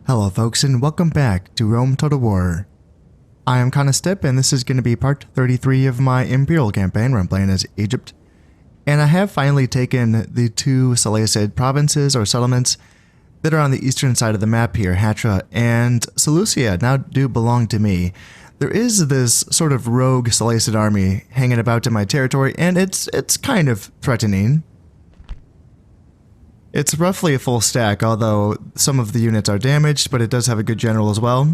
Hello folks and welcome back to Rome Total War. I am Conostip and this is going to be part 33 of my Imperial campaign where I'm playing as Egypt. And I have finally taken the two Seleucid provinces or settlements that are on the eastern side of the map here. Hatra and Seleucia now do belong to me. There is this sort of rogue Seleucid army hanging about in my territory and it's kind of threatening. It's roughly a full stack, although some of the units are damaged, but it does have a good general as well.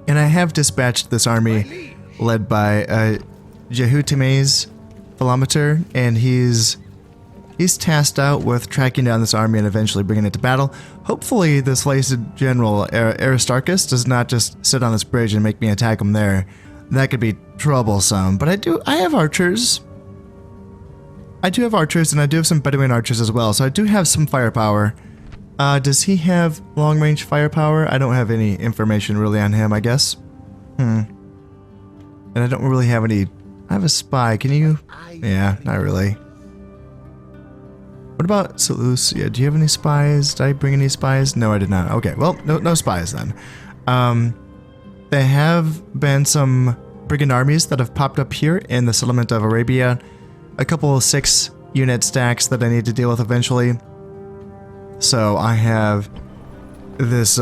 And I have dispatched this army led by Jehutimes Philometer, and he's tasked out with tracking down this army and eventually bringing it to battle. Hopefully this Seleucid general Aristarchus does not just sit on this bridge and make me attack him there. That could be troublesome, but I have archers. I do have archers, and I do have some Bedouin archers as well, so I do have some firepower. Does he have long-range firepower? I don't have any information really on him, I guess. And I don't really have any... I have a spy. Can you... Yeah, not really. What about Seleucia? Do you have any spies? Did I bring any spies? No, I did not. Okay, well, no spies then. There have been some brigand armies that have popped up here in the settlement of Arabia. A couple of 6-unit stacks that I need to deal with eventually. So I have this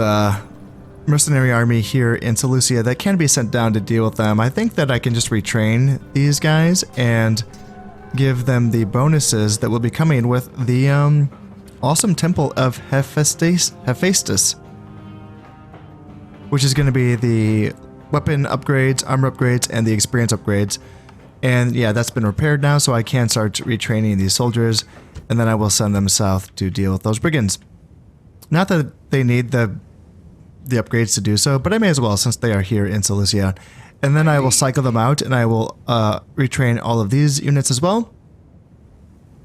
mercenary army here in Seleucia that can be sent down to deal with them. I think that I can just retrain these guys and give them the bonuses that will be coming with the awesome temple of Hephaestus, which is going to be the weapon upgrades, armor upgrades, and the experience upgrades. And yeah, that's been repaired now, so I can start retraining these soldiers, and then I will send them south to deal with those brigands. Not that they need the upgrades to do so, but I may as well since they are here in Seleucia. And then I will cycle them out, and I will retrain all of these units as well.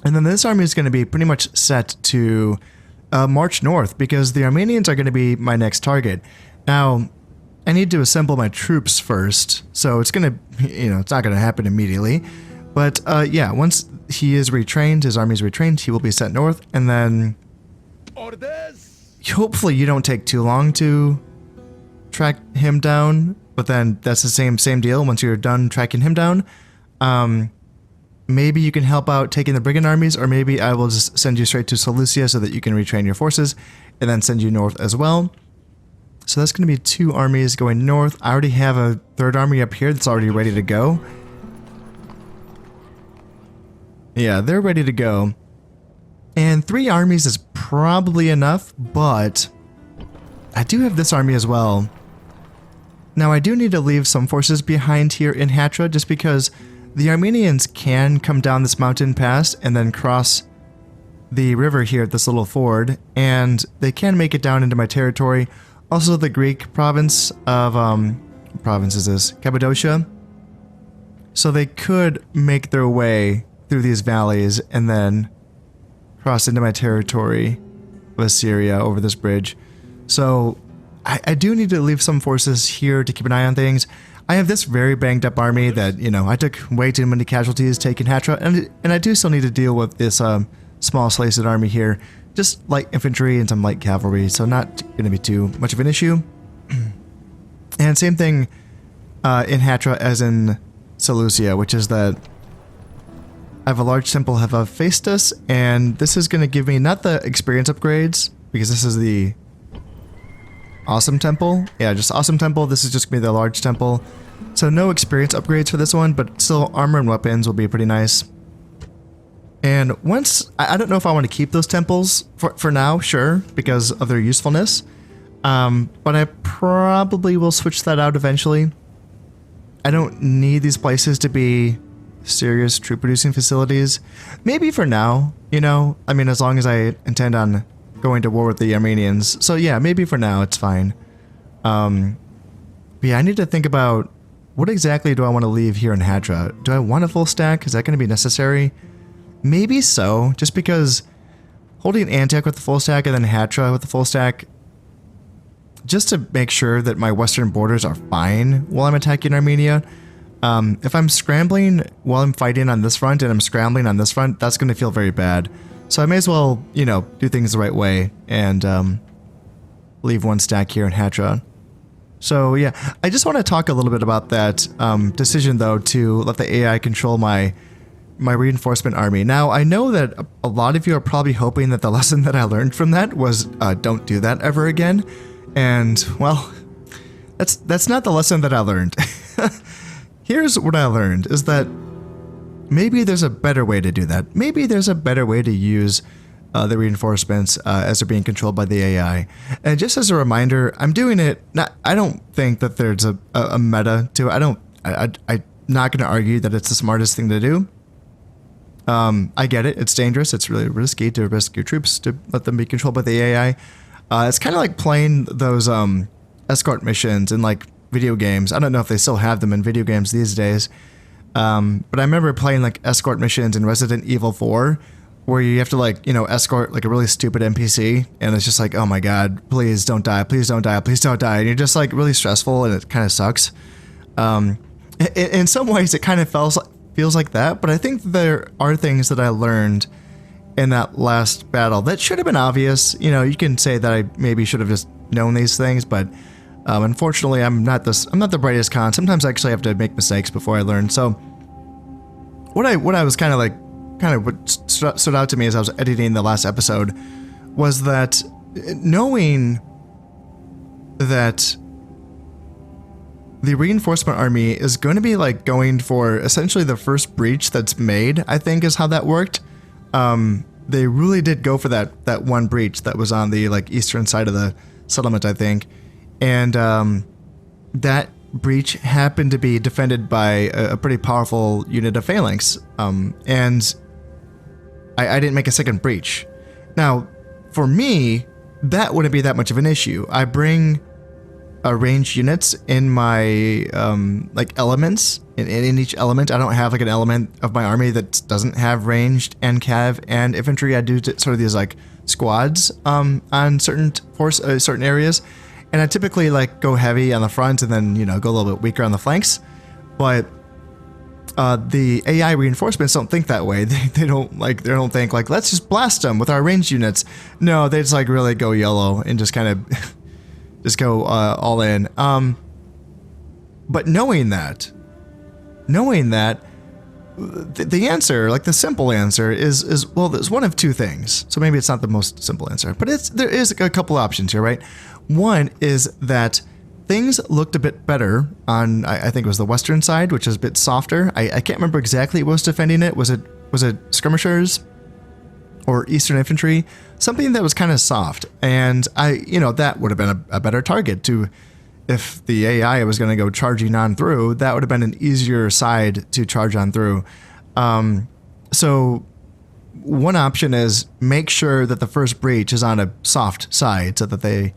And then this army is going to be pretty much set to march north, because the Armenians are going to be my next target. Now, I need to assemble my troops first, so it's gonna, it's not gonna happen immediately. But yeah, once he is retrained, his army is retrained, he will be sent north, and then hopefully you don't take too long to track him down. But then that's the same deal. Once you're done tracking him down, maybe you can help out taking the brigand armies, or maybe I will just send you straight to Seleucia so that you can retrain your forces, and then send you north as well. So that's going to be 2 armies going north. I already have a 3rd army up here that's already ready to go. Yeah, they're ready to go. And 3 armies is probably enough, but I do have this army as well. Now I do need to leave some forces behind here in Hatra, just because the Armenians can come down this mountain pass and then cross the river here at this little ford, and they can make it down into my territory. Also, the Greek province of, Cappadocia. So they could make their way through these valleys and then cross into my territory of Assyria over this bridge. So I do need to leave some forces here to keep an eye on things. I have this very banged up army that, I took way too many casualties taking Hatra, and I do still need to deal with this small Seleucid army here. Just light infantry and some light cavalry, so not going to be too much of an issue. And same thing in Hatra as in Seleucia, which is that I have a large temple of Hephaestus, and this is going to give me not the experience upgrades, because this is the awesome temple. Yeah, just awesome temple. This is just going to be the large temple. So no experience upgrades for this one, but still armor and weapons will be pretty nice. And once, I don't know if I want to keep those temples for now, sure, because of their usefulness. But I probably will switch that out eventually. I don't need these places to be serious troop producing facilities. Maybe for now, I mean, as long as I intend on going to war with the Armenians. So yeah, maybe for now it's fine. But yeah, I need to think about what exactly do I want to leave here in Hatra. Do I want a full stack? Is that going to be necessary? Maybe so, just because holding Antioch with the full stack and then Hatra with the full stack, just to make sure that my western borders are fine while I'm attacking Armenia. If I'm scrambling while I'm fighting on this front and I'm scrambling on this front, that's going to feel very bad. So I may as well, do things the right way and leave one stack here in Hatra. So yeah, I just want to talk a little bit about that decision though to let the AI control my reinforcement army. Now I know that a lot of you are probably hoping that the lesson that I learned from that was don't do that ever again, and well, that's not the lesson that I learned. Here's what I learned is that maybe there's a better way to do that. Maybe there's a better way to use the reinforcements as they're being controlled by the AI. And just as a reminder, I'm doing it. I don't think that there's a meta to it. I'm not going to argue that it's the smartest thing to do. I get it. It's dangerous. It's really risky to risk your troops to let them be controlled by the AI. It's kind of like playing those escort missions in like video games. I don't know if they still have them in video games these days. But I remember playing like escort missions in Resident Evil 4 where you have to like, escort like a really stupid NPC, and it's just like, oh my god, please don't die, please don't die, please don't die. And you're just like really stressful, and it kind of sucks. In some ways it kind of feels like that, but I think there are things that I learned in that last battle that should have been obvious. You can say that I maybe should have just known these things, but unfortunately I'm not the brightest con. Sometimes I actually have to make mistakes before I learn. So what I was what stood out to me as I was editing the last episode was that knowing that the reinforcement army is going to be like going for essentially the first breach that's made, I think is how that worked. They really did go for that one breach that was on the like eastern side of the settlement, I think. And that breach happened to be defended by a pretty powerful unit of phalanx. And I didn't make a second breach. Now, for me, that wouldn't be that much of an issue. I bring ranged units in my like elements. In each element, I don't have like an element of my army that doesn't have ranged and cav and infantry. I do sort of these like squads on certain areas, and I typically like go heavy on the front and then go a little bit weaker on the flanks. But the AI reinforcements don't think that way. They don't think like, let's just blast them with our ranged units. No, they just like really go yellow and just kind of just go all in. But knowing that the answer, like the simple answer is well, there's one of two things. So maybe it's not the most simple answer, but there is a couple options here, right? One is that things looked a bit better on, I think it was the western side, which is a bit softer. I can't remember exactly what was defending it. Was it skirmishers or eastern infantry? Something that was kind of soft. And that would have been a better target to, if the AI was going to go charging on through, that would have been an easier side to charge on through. So one option is make sure that the first breach is on a soft side so that the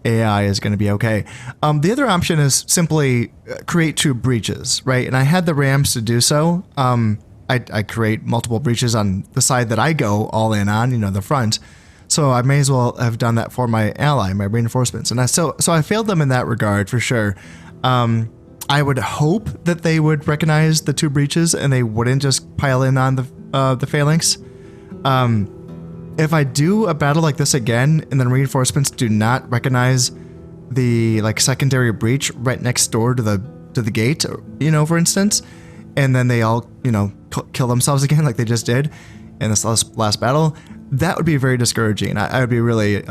AI is going to be okay. The other option is simply create two breaches, right? And I had the Rams to do so. I create multiple breaches on the side that I go all in on, the front. So I may as well have done that for my ally, my reinforcements. And so I failed them in that regard for sure. I would hope that they would recognize the two breaches and they wouldn't just pile in on the phalanx. If I do a battle like this again and then reinforcements do not recognize the like secondary breach right next door to the gate, for instance, and then they all, kill themselves again like they just did in this last battle, that would be very discouraging. I would be really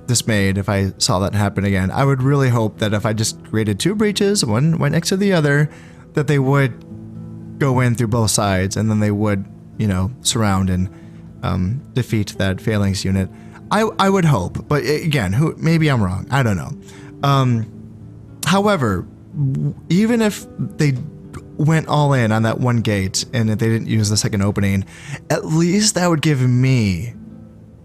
dismayed if I saw that happen again. I would really hope that if I just created two breaches, one right next to the other, that they would go in through both sides and then they would, surround and defeat that phalanx unit. I would hope, but again, maybe I'm wrong. I don't know. However, even if they went all in on that one gate and if they didn't use the second opening, at least that would give me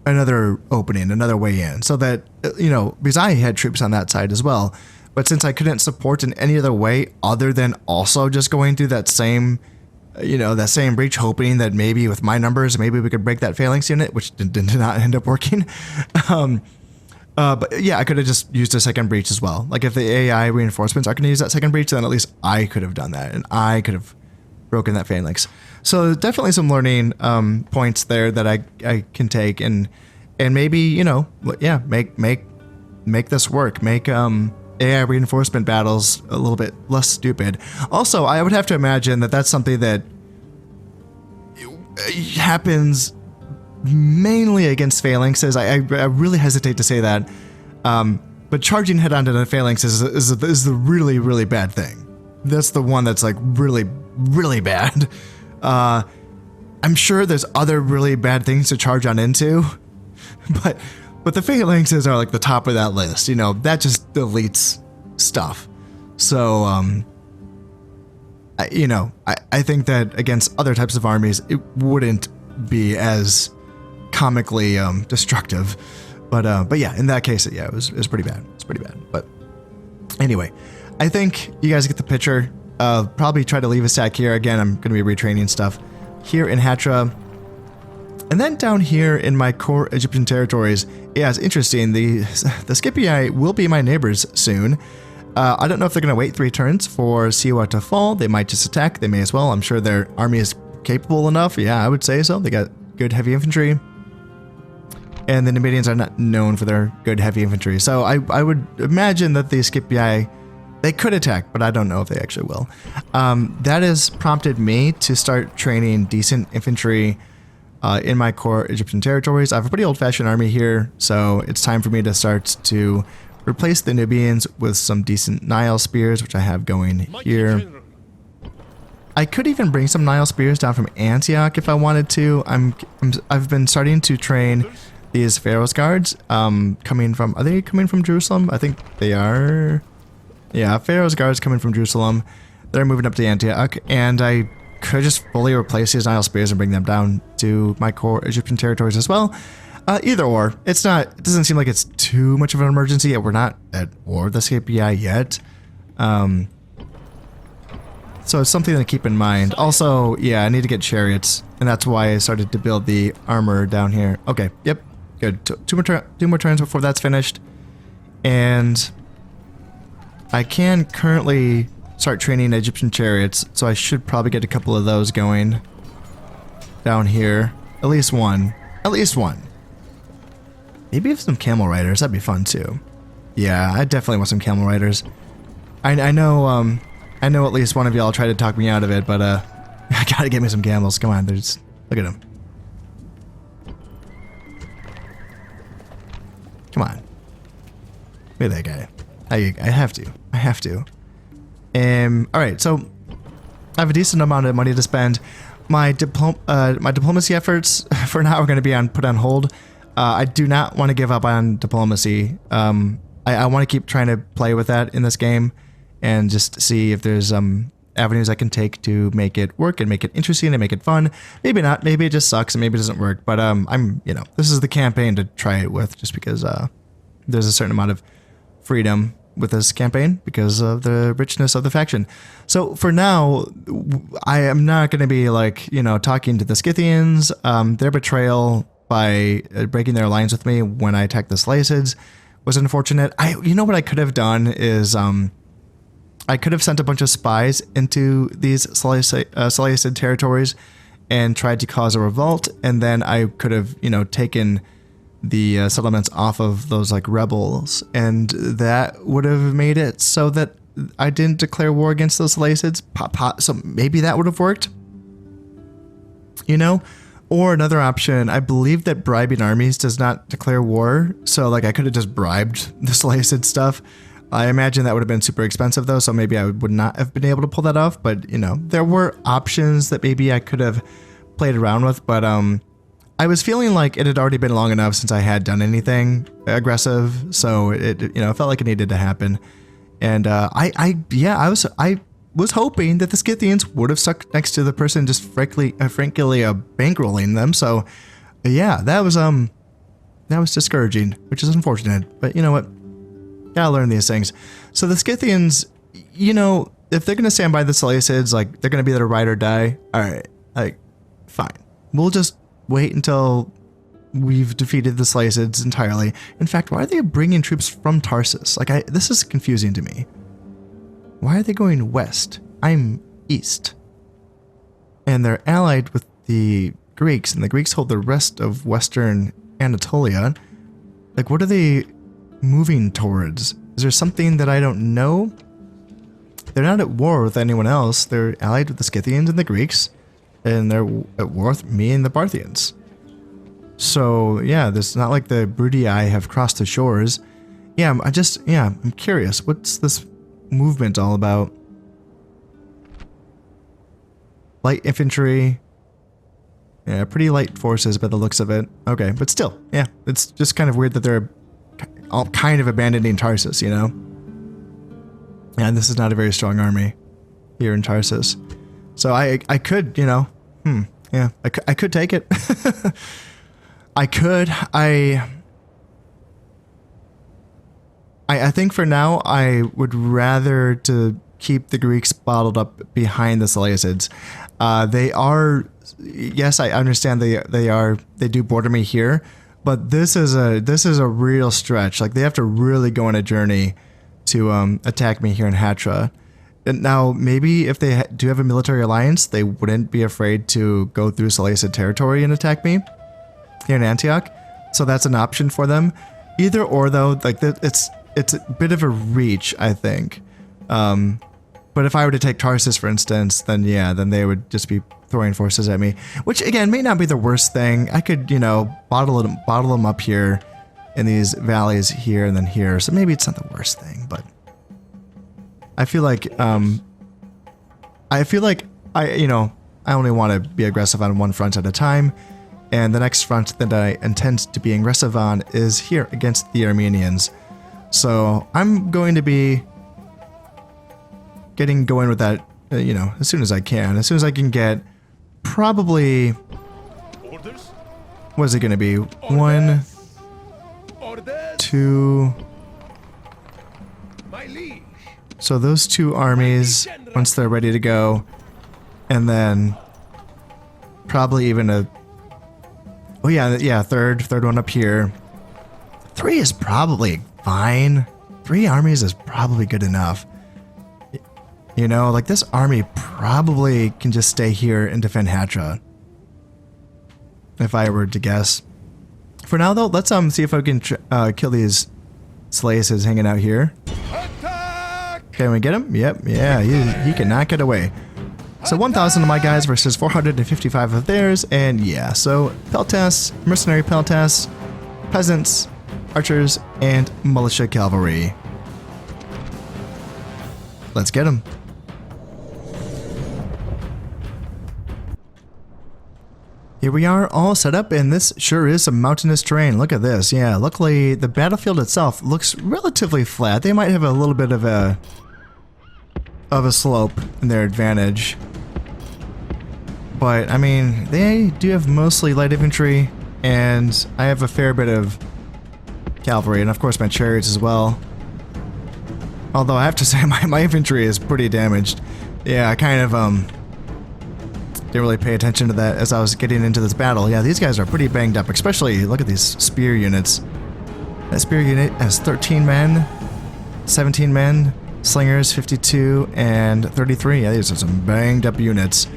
another opening, another way in, so that, because I had troops on that side as well, but since I couldn't support in any other way other than also just going through that same breach, hoping that maybe with my numbers, maybe we could break that phalanx unit, which did not end up working. But yeah, I could have just used a second breach as well. Like if the AI reinforcements are going to use that second breach, then at least I could have done that and I could have broken that phalanx. So definitely some learning make make this work. Make AI reinforcement battles a little bit less stupid. Also, I would have to imagine that that's something that happens mainly against phalanxes. I really hesitate to say that. But charging head on to the phalanxes is the really, really bad thing. That's the one that's like really, really bad. I'm sure there's other really bad things to charge on into, but the phalanxes are like the top of that list. You know, that just deletes stuff. So, I think that against other types of armies, it wouldn't be as comically destructive. But yeah, in that case, yeah, it was pretty bad. It's pretty bad. But anyway, I think you guys get the picture. Probably try to leave a stack here. Again, I'm going to be retraining stuff here in Hatra. And then down here in my core Egyptian territories, yeah, it's interesting. The Scipii will be my neighbors soon. I don't know if they're going to wait 3 turns for Siwa to fall. They might just attack. They may as well. I'm sure their army is capable enough. Yeah, I would say so. They got good heavy infantry. And the Numidians are not known for their good heavy infantry. So I would imagine that the Scipii, they could attack, but I don't know if they actually will. That has prompted me to start training decent infantry in my core Egyptian territories. I have a pretty old-fashioned army here, so it's time for me to start to replace the Nubians with some decent Nile spears, which I have going here. I could even bring some Nile spears down from Antioch if I wanted to. I've been starting to train these Pharaoh's guards are they coming from Jerusalem? I think they are. Yeah, Pharaoh's guards coming from Jerusalem. They're moving up to Antioch, and I could just fully replace these Nile spears and bring them down to my core Egyptian territories as well. Either or. It doesn't seem like it's too much of an emergency. We're not at war with the Scipii yet. So it's something to keep in mind. Also, yeah, I need to get chariots, and that's why I started to build the armor down here. Okay, yep, good. Two more turns before that's finished. And I can currently start training Egyptian chariots, so I should probably get a couple of those going down here. At least one. At least one. Maybe some camel riders. That'd be fun too. Yeah, I definitely want some camel riders. I know at least one of y'all tried to talk me out of it, but I gotta get me some camels. Come on, look at them. Come on. Look at that guy. I have to. Alright, so I have a decent amount of money to spend. My diplomacy efforts for now are going to be put on hold. I do not want to give up on diplomacy. I want to keep trying to play with that in this game and just see if there's avenues I can take to make it work and make it interesting and make it fun. Maybe not. Maybe it just sucks and maybe it doesn't work. But this is the campaign to try it with, just because there's a certain amount of freedom with this campaign because of the richness of the faction. So for now, I am not going to be talking to the Scythians. Their betrayal by breaking their alliance with me when I attacked the Seleucids was unfortunate. What I could have done is I could have sent a bunch of spies into these Seleucid territories and tried to cause a revolt, and then I could have taken the settlements off of those rebels, and that would have made it so that I didn't declare war against those Seleucids. So maybe that would have worked, or another option. I believe that bribing armies does not declare war, so I could have just bribed the Seleucid stuff. I imagine that would have been super expensive though, so maybe I would not have been able to pull that off. But there were options that maybe I could have played around with, but I was feeling like it had already been long enough since I had done anything aggressive, so it felt like it needed to happen. And I was hoping that the Scythians would have stuck next to the person just frankly bankrolling them. So yeah, that was discouraging, which is unfortunate. But you know what? Gotta learn these things. So the Scythians, if they're gonna stand by the Seleucids, they're gonna be their ride or die. All right, fine. We'll just wait until we've defeated the Seleucids entirely. In fact, why are they bringing troops from Tarsus? This is confusing to me. Why are they going west? I'm east. And they're allied with the Greeks, and the Greeks hold the rest of Western Anatolia. What are they moving towards? Is there something that I don't know? They're not at war with anyone else. They're allied with the Scythians and the Greeks, and they're at war with me and the Parthians. So yeah, it's not like the Brudii have crossed the shores. Yeah, I'm curious. What's this movement all about? Light infantry. Yeah, pretty light forces by the looks of it. Okay, but still, yeah, it's just kind of weird that they're all kind of abandoning Tarsus, you know? Yeah, this is not a very strong army here in Tarsus. So I could, you know, yeah, I could take it. I could. I think for now, I would rather to keep the Greeks bottled up behind the Seleucids. They are, yes, I understand they do border me here, but this is a real stretch. Like they have to really go on a journey to attack me here in Hatra. And now maybe if they do have a military alliance, they wouldn't be afraid to go through Seleucid territory and attack me here in Antioch. So that's an option for them. Either or though, like it's a bit of a reach, I think. But if I were to take Tarsus, for instance, then yeah, then they would just be throwing forces at me, which again may not be the worst thing. I could, you know, bottle them up here in these valleys here and then here. So maybe it's not the worst thing, but I feel like I only want to be aggressive on one front at a time, and the next front that I intend to be aggressive on is here against the Armenians. So I'm going to be getting going with that, you know, as soon as I can. As soon as I can get probably... Orders? What is it going to be? One, two... My liege. So those two armies, once they're ready to go, and then probably even a... Oh yeah, third one up here. 3 is probably fine. 3 armies is probably good enough. You know, like this army probably can just stay here and defend Hatra. If I were to guess. For now though, let's see if I can kill these Seleucids hanging out here. Attack! Can we get him? Yep, yeah, he cannot get away. So 1,000 of my guys versus 455 of theirs, and yeah, so Peltas, mercenary Peltas, peasants, archers, and militia cavalry. Let's get them. Here we are all set up, and this sure is some mountainous terrain. Look at this. Yeah, luckily the battlefield itself looks relatively flat. They might have a little bit of a slope in their advantage. But, I mean, they do have mostly light infantry, and I have a fair bit of cavalry, and of course my chariots as well. Although I have to say my infantry is pretty damaged. Yeah, I kind of didn't really pay attention to that as I was getting into this battle. Yeah, these guys are pretty banged up, especially look at these spear units. That spear unit has 13 men, 17 men, slingers 52, and 33. Yeah, these are some banged up units.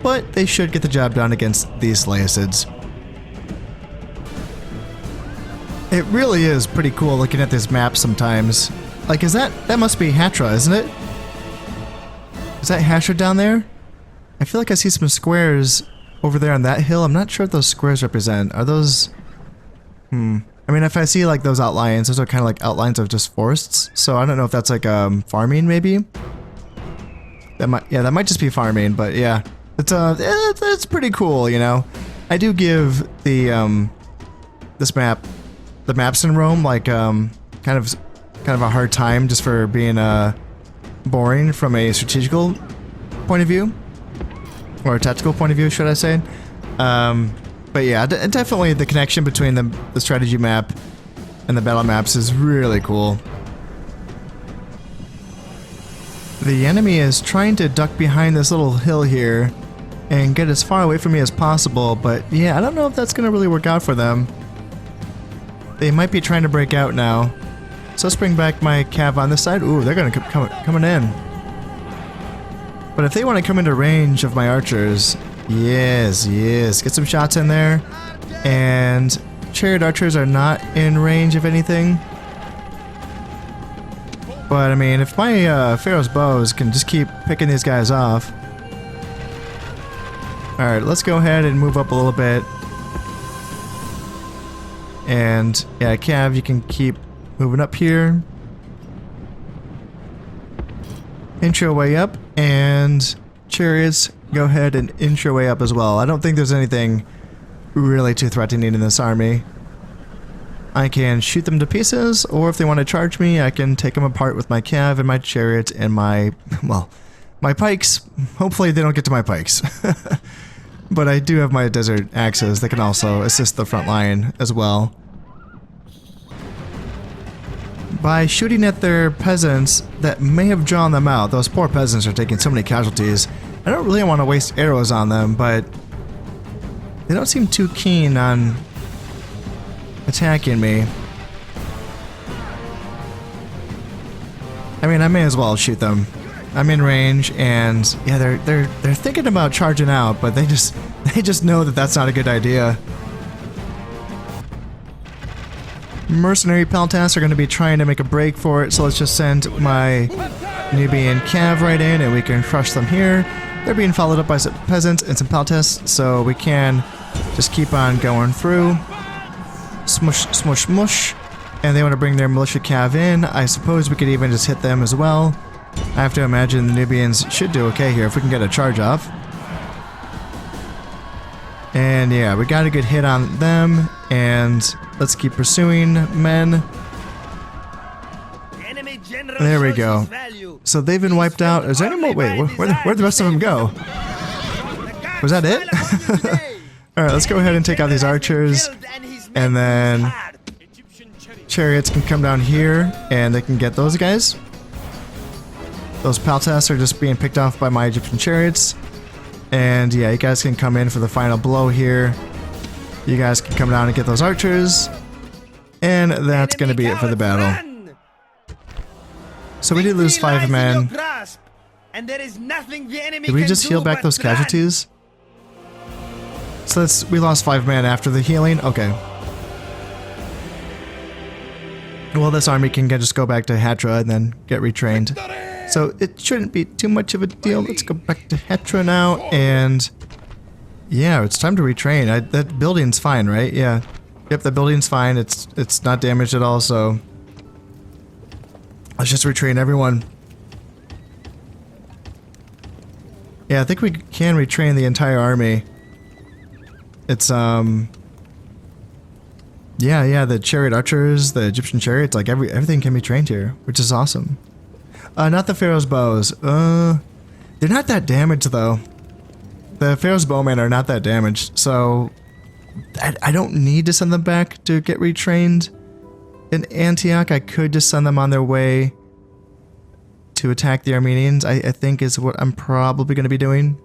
But they should get the job done against these Seleucids. It really is pretty cool looking at this map sometimes. Like, that must be Hatra, isn't it? Is that Hatra down there? I feel like I see some squares over there on that hill. I'm not sure what those squares represent. Are those... I mean, if I see like those outlines, those are kind of like outlines of just forests. So I don't know if that's like farming maybe. That might just be farming, but yeah. It's pretty cool, you know. I do give the the maps in Rome like kind of a hard time just for being boring from a strategical point of view, or a tactical point of view, should I say? But yeah, definitely the connection between the strategy map and the battle maps is really cool. The enemy is trying to duck behind this little hill here and get as far away from me as possible, but yeah, I don't know if that's gonna really work out for them. They might be trying to break out now. So let's bring back my cav on this side. Ooh, they're gonna coming in. But if they want to come into range of my archers, yes, get some shots in there. And chariot archers are not in range of anything. But I mean, if my Pharaoh's bows can just keep picking these guys off. Alright, let's go ahead and move up a little bit. And yeah, Cav, you can keep moving up here. Inch your way up, and Chariots, go ahead and inch your way up as well. I don't think there's anything really too threatening in this army. I can shoot them to pieces, or if they want to charge me, I can take them apart with my Cav and my Chariot and my, well, my pikes. Hopefully they don't get to my pikes. But I do have my desert axes that can also assist the front line as well. By shooting at their peasants that may have drawn them out, those poor peasants are taking so many casualties. I don't really want to waste arrows on them, but they don't seem too keen on attacking me. I mean, I may as well shoot them. I'm in range, and yeah, they're thinking about charging out, but they just know that that's not a good idea. Mercenary Peltas are going to be trying to make a break for it, so let's just send my Nubian Cav right in, and we can crush them here. They're being followed up by some peasants and some Peltas, so we can just keep on going through. Smush, smush, smush. And they want to bring their militia Cav in. I suppose we could even just hit them as well. I have to imagine the Nubians should do okay here if we can get a charge off. And yeah, we got a good hit on them, and let's keep pursuing, men. There we go. So they've been wiped out. Is there any more? Wait, where'd the rest of them go? Was that it? Alright, let's go ahead and take out these archers, and then Chariots can come down here, and they can get those guys. Those Peltas are just being picked off by my Egyptian Chariots. And yeah, you guys can come in for the final blow here. You guys can come down and get those archers. And that's going to be it for the battle. So we did lose 5 men. Did we just heal back those casualties? So we lost 5 men after the healing? Okay. Well, this army can just go back to Hatra and then get retrained. So it shouldn't be too much of a deal. Let's go back to Hatra now, and yeah, it's time to retrain. That building's fine, right? Yeah. Yep, the building's fine. It's not damaged at all, so let's just retrain everyone. Yeah, I think we can retrain the entire army. It's yeah, the chariot archers, the Egyptian chariots, like everything can be trained here, which is awesome. Not the Pharaoh's bows. They're not that damaged though. The Pharaoh's bowmen are not that damaged, so I don't need to send them back to get retrained in Antioch. I could just send them on their way to attack the Armenians, I think is what I'm probably going to be doing.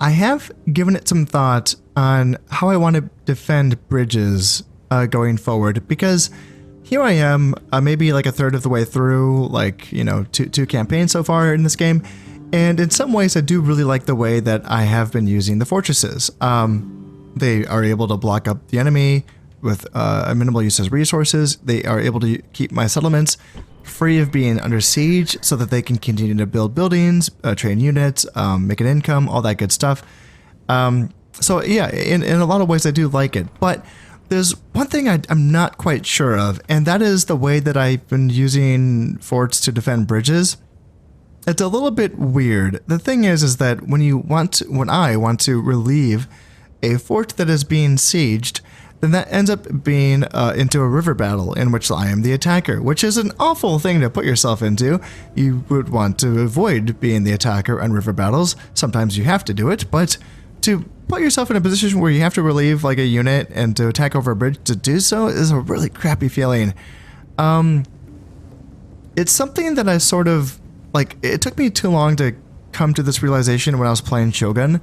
I have given it some thought on how I want to defend bridges going forward, because here I am, maybe like a third of the way through, like, you know, two campaigns so far in this game, and in some ways I do really like the way that I have been using the fortresses. They are able to block up the enemy with a minimal use of resources. They are able to keep my settlements free of being under siege so that they can continue to build buildings, train units, make an income, all that good stuff. So yeah, in a lot of ways I do like it, but there's one thing I'm not quite sure of, and that is the way that I've been using forts to defend bridges. It's a little bit weird. The thing is that when I want to relieve a fort that is being sieged, then that ends up being into a river battle in which I am the attacker, which is an awful thing to put yourself into. You would want to avoid being the attacker on river battles. Sometimes you have to do it, but to put yourself in a position where you have to relieve like a unit and to attack over a bridge to do so is a really crappy feeling. It's something that I sort of, like, it took me too long to come to this realization when I was playing Shogun,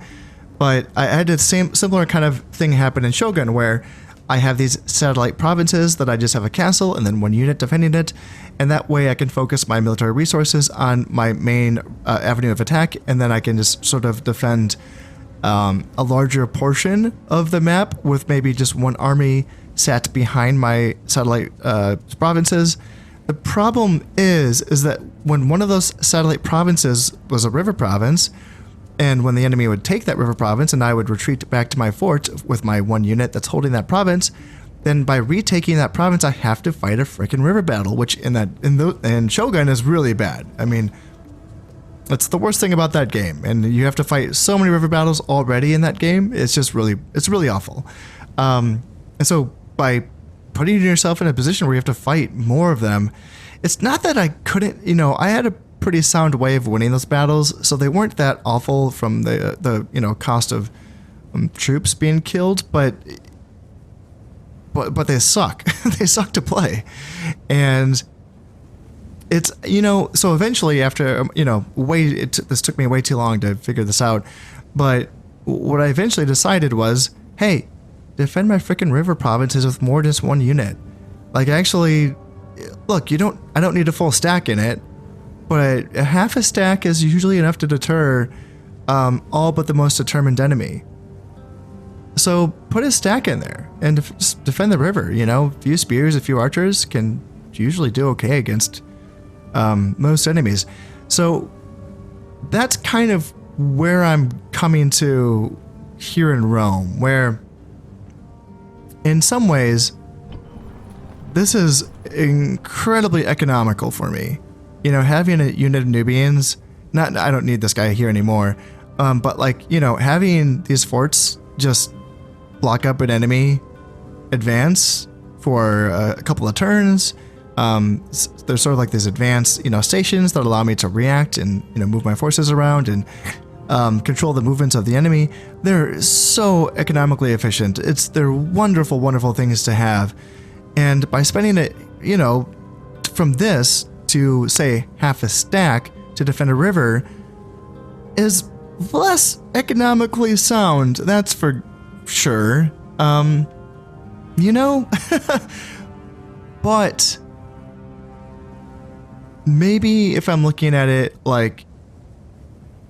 but I had the similar kind of thing happen in Shogun where I have these satellite provinces that I just have a castle and then one unit defending it, and that way I can focus my military resources on my main avenue of attack, and then I can just sort of defend a larger portion of the map with maybe just one army sat behind my satellite provinces. The problem is that when one of those satellite provinces was a river province, and when the enemy would take that river province and I would retreat back to my fort with my one unit that's holding that province, then by retaking that province, I have to fight a freaking river battle, which in Shogun is really bad. I mean, that's the worst thing about that game, and you have to fight so many river battles already in that game. It's really awful. And so by putting yourself in a position where you have to fight more of them, it's not that I couldn't, I had a pretty sound way of winning those battles, so they weren't that awful from the cost of troops being killed, but they suck. They suck to play, and it's so eventually after this took me way too long to figure this out, but what I eventually decided was, hey, defend my freaking river provinces with more than just one unit. Like, actually, look, I don't need a full stack in it, but a half a stack is usually enough to deter all but the most determined enemy. So put a stack in there and just defend the river. A few spears, a few archers can usually do okay against most enemies. So that's kind of where I'm coming to here in Rome, where in some ways this is incredibly economical for me. Having a unit of Nubians, I don't need this guy here anymore, but having these forts just block up an enemy advance for a couple of turns. There's sort of like these advanced, stations that allow me to react and, move my forces around and control the movements of the enemy. They're so economically efficient. They're wonderful, wonderful things to have. And by spending it, from this to say half a stack to defend a river is less economically sound. That's for sure. But maybe if I'm looking at it like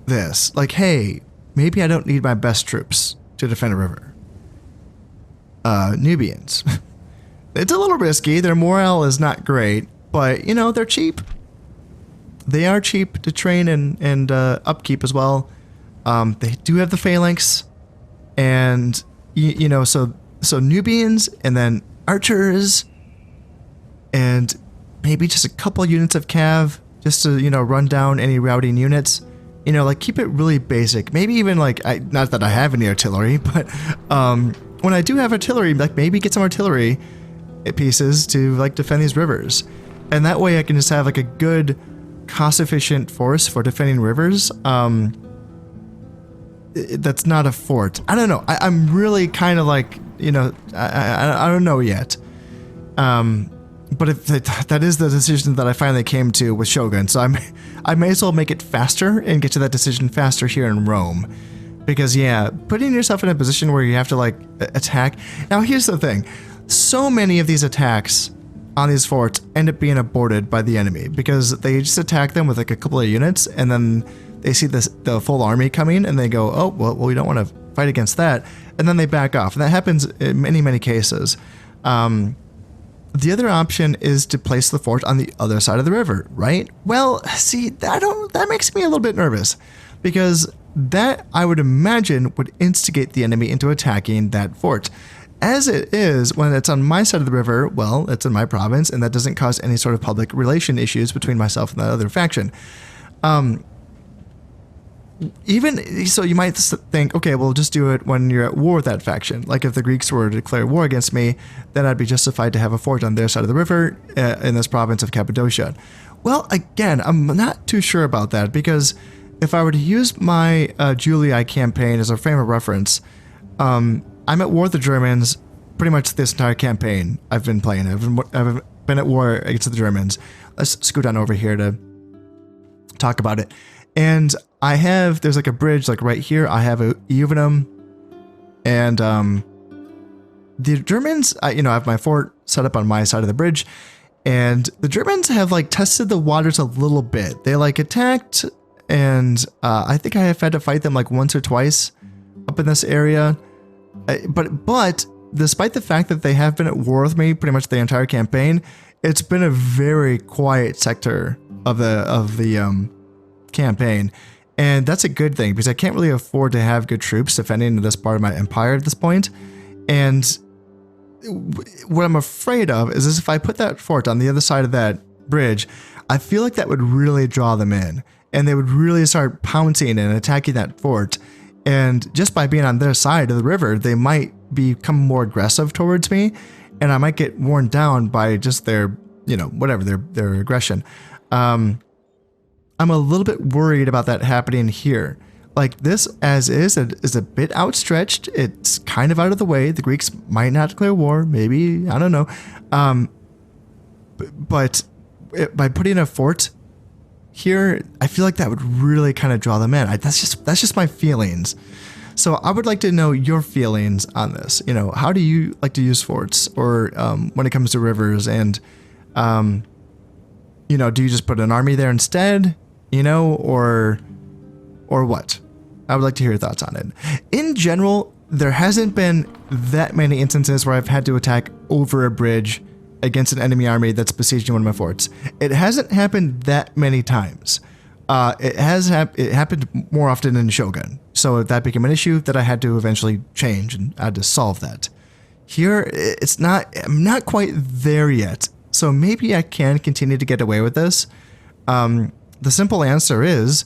this, like, hey, maybe I don't need my best troops to defend a river. Nubians. It's a little risky. Their morale is not great, but they're cheap. They are cheap to train and upkeep as well. They do have the phalanx, and so Nubians, and then archers, and maybe just a couple units of cav just to run down any routing units. Keep it really basic. Maybe even not that I have any artillery, but when I do have artillery, maybe get some artillery pieces to defend these rivers, and that way I can just have a good cost-efficient force for defending rivers. That's not a fort. I don't know. I'm really kind of I don't know yet. But if that is the decision that I finally came to with Shogun, so I may as well make it faster and get to that decision faster here in Rome. Because putting yourself in a position where you have to attack. Now here's the thing. So many of these attacks on these forts end up being aborted by the enemy because they just attack them with a couple of units, and then they see the full army coming and they go, oh, well, we don't want to fight against that. And then they back off. And that happens in many, many cases. The other option is to place the fort on the other side of the river, right? Well, see, that makes me a little bit nervous, because that, I would imagine, would instigate the enemy into attacking that fort. As it is, when it's on my side of the river, well, it's in my province, and that doesn't cause any sort of public relation issues between myself and the other faction. Even so, you might think, okay, well, just do it when you're at war with that faction. Like if the Greeks were to declare war against me, then I'd be justified to have a fort on their side of the river in this province of Cappadocia. Well, again, I'm not too sure about that, because if I were to use my Julii campaign as a frame of reference, I'm at war with the Germans pretty much this entire campaign I've been playing. I've been at war against the Germans. Let's scoot on over here to talk about it. And there's a bridge right here. I have a Euvenum, and the Germans, I have my fort set up on my side of the bridge, and the Germans have tested the waters a little bit. They attacked, and I think I have had to fight them once or twice up in this area. But despite the fact that they have been at war with me pretty much the entire campaign, it's been a very quiet sector of the campaign. And that's a good thing because I can't really afford to have good troops defending this part of my empire at this point. And what I'm afraid of is if I put that fort on the other side of that bridge, I feel like that would really draw them in. And they would really start pouncing and attacking that fort. And just by being on their side of the river, they might become more aggressive towards me. And I might get worn down by just their, whatever, their aggression. I'm a little bit worried about that happening here. Like this as is a bit outstretched. It's kind of out of the way. The Greeks might not declare war. Maybe, I don't know. But by putting a fort here, I feel like that would really kind of draw them in. That's just my feelings. So I would like to know your feelings on this. How do you like to use forts, or when it comes to rivers, and do you just put an army there instead? Or what? I would like to hear your thoughts on it. In general, there hasn't been that many instances where I've had to attack over a bridge against an enemy army that's besieging one of my forts. It hasn't happened that many times. It happened more often in Shogun. So that became an issue that I had to eventually change, and I had to solve that. Here, I'm not quite there yet. So maybe I can continue to get away with this. The simple answer is,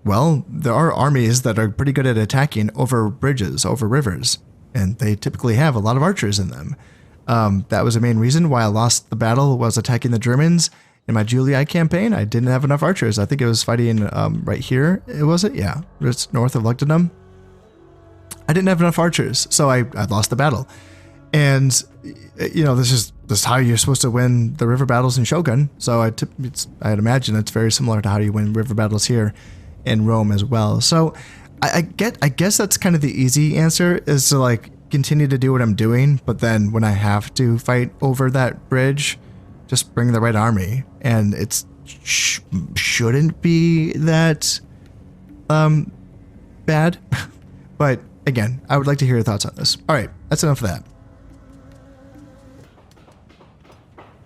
well, there are armies that are pretty good at attacking over bridges, over rivers, and they typically have a lot of archers in them. That was the main reason why I lost the battle, was attacking the Germans. In my Julii campaign, I didn't have enough archers. I think it was fighting right here. Was it? Yeah, it's north of Lugdunum. I didn't have enough archers, so I lost the battle. And this is how you're supposed to win the river battles in Shogun. So I'd imagine it's very similar to how you win river battles here in Rome as well. So I guess that's kind of the easy answer, is to like continue to do what I'm doing, but then when I have to fight over that bridge, just bring the right army, and it's shouldn't be that bad. But again, I would like to hear your thoughts on this. All right, that's enough of that.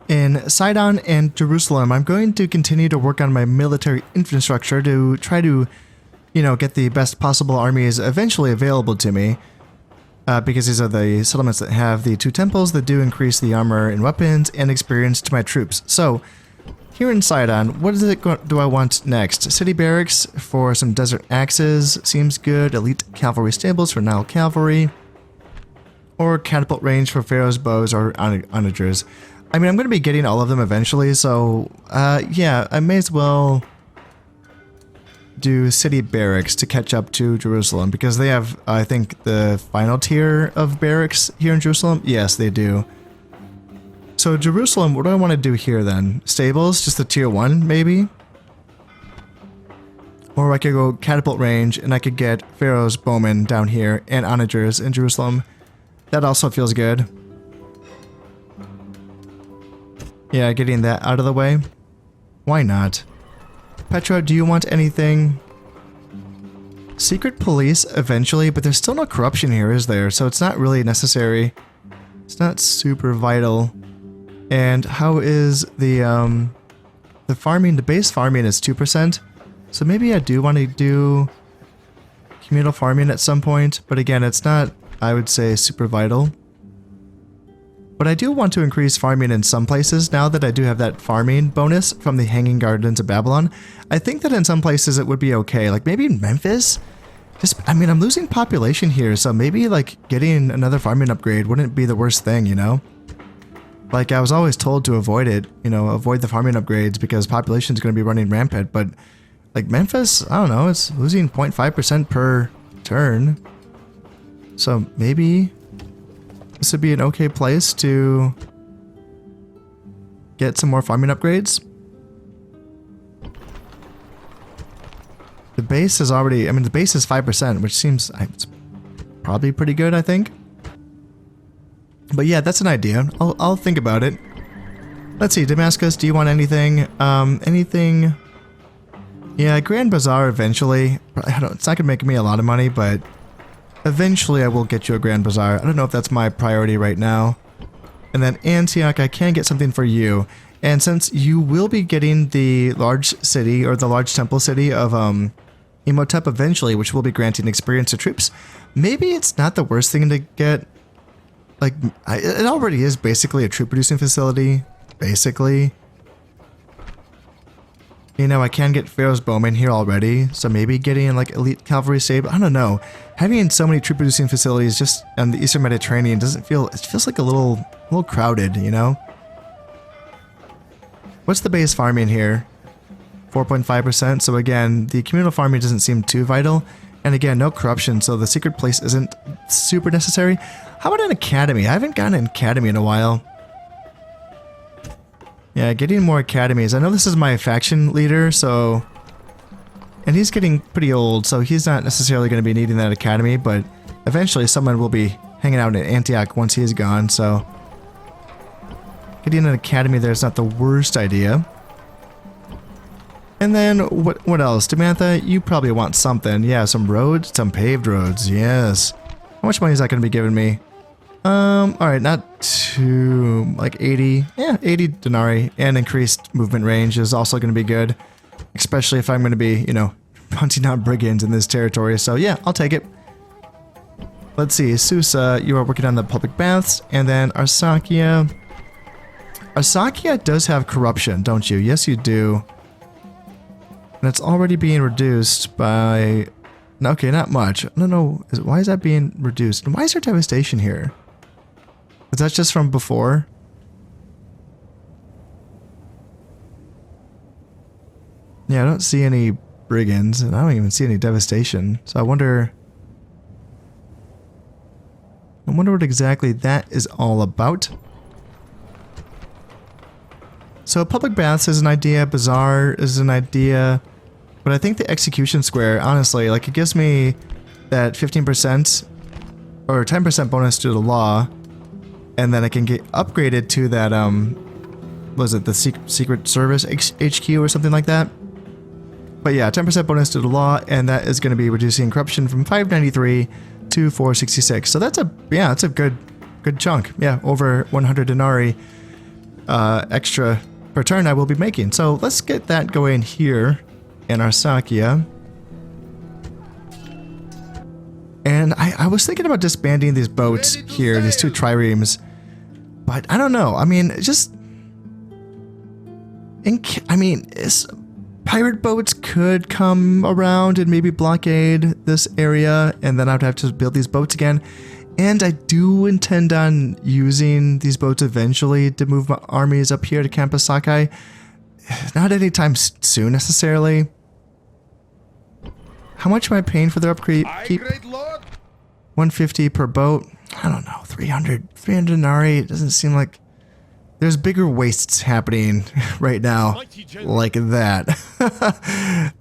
In Sidon and Jerusalem, I'm going to continue to work on my military infrastructure to try to, get the best possible armies eventually available to me. Because these are the settlements that have the 2 temples that do increase the armor and weapons and experience to my troops. So, here in Sidon, what do I want next? City barracks for some desert axes seems good. Elite cavalry stables for Nile cavalry. Or catapult range for Pharaoh's bows or onagers. I mean, I'm going to be getting all of them eventually, so yeah, I may as well do city barracks to catch up to Jerusalem, because they have, I think, the final tier of barracks here in Jerusalem. Yes, they do. So Jerusalem, what do I want to do here then? Stables, just the tier 1 maybe? Or I could go catapult range and I could get Pharaoh's bowmen down here and onagers in Jerusalem. That also feels good. Yeah, getting that out of the way. Why not? Petra, do you want anything? Secret police eventually, but there's still no corruption here, is there? So it's not really necessary. It's not super vital. And how is the farming? The base farming is 2%. So maybe I do want to do communal farming at some point, but again, it's not, I would say, super vital. But I do want to increase farming in some places now that I do have that farming bonus from the Hanging Gardens of Babylon. I think that in some places it would be okay. Like maybe in Memphis? I'm losing population here, so maybe like getting another farming upgrade wouldn't be the worst thing, Like I was always told to avoid it, avoid the farming upgrades because population is going to be running rampant. But like Memphis, I don't know, it's losing 0.5% per turn. So maybe this would be an okay place to get some more farming upgrades. The base is already, the base is 5%, which seems it's probably pretty good, I think. But yeah, that's an idea. I'll think about it. Let's see, Damascus, do you want anything? Anything? Yeah, Grand Bazaar eventually. It's not gonna make me a lot of money, but eventually I will get you a Grand Bazaar. I don't know if that's my priority right now. And then Antioch, I can get something for you. And since you will be getting the large city, or the large temple city of Imhotep eventually, which will be granting experience to troops, maybe it's not the worst thing to get. Like, it already is basically a troop producing facility, basically. You know, I can get Pharaoh's Bowman here already, so maybe getting like elite cavalry stable. I don't know. Having so many troop producing facilities just on the Eastern Mediterranean doesn't feel. It feels like a little crowded, you know. What's the base farming here? 4.5%. So again, the communal farming doesn't seem too vital, and again, no corruption, so the secret place isn't super necessary. How about an academy? I haven't gotten an academy in a while. Yeah, getting more academies. I know this is my faction leader, so... And he's getting pretty old, so he's not necessarily going to be needing that academy, but eventually someone will be hanging out in Antioch once he's gone, so... Getting an academy there is not the worst idea. And then, what else? Demantha, you probably want something. Yeah, some roads, some paved roads, yes. How much money is that going to be giving me? Alright, not too, like 80, yeah, 80 denarii, and increased movement range is also going to be good, especially if I'm going to be, you know, hunting out brigands in this territory, so yeah, I'll take it. Let's see, Susa, you are working on the public baths, and then Arsacia. Arsacia does have corruption, don't you? Yes, you do. And it's already being reduced by, okay, not much. I don't know, why is that being reduced? And why is there devastation here? Is that just from before? Yeah, I don't see any brigands, and I don't even see any devastation. So I wonder what exactly that is all about. So public baths is an idea, bazaar is an idea, but I think the execution square, honestly, like it gives me that 15% or 10% bonus to the law. And then I can get upgraded to that, was it the Secret Service HQ or something like that? But yeah, 10% bonus to the law, and that is going to be reducing corruption from 593 to 466. So that's that's a good chunk. Yeah, over 100 denarii extra per turn I will be making. So let's get that going here in Arsacia. And I was thinking about disbanding these boats here, these two triremes. But I don't know. I mean, pirate boats could come around and maybe blockade this area, and then I'd have to build these boats again. And I do intend on using these boats eventually to move my armies up here to Camp Sakai. Not anytime soon necessarily. How much am I paying for their upkeep? 150 per boat. I don't know, 300 denarii. It doesn't seem like there's bigger wastes happening right now like that.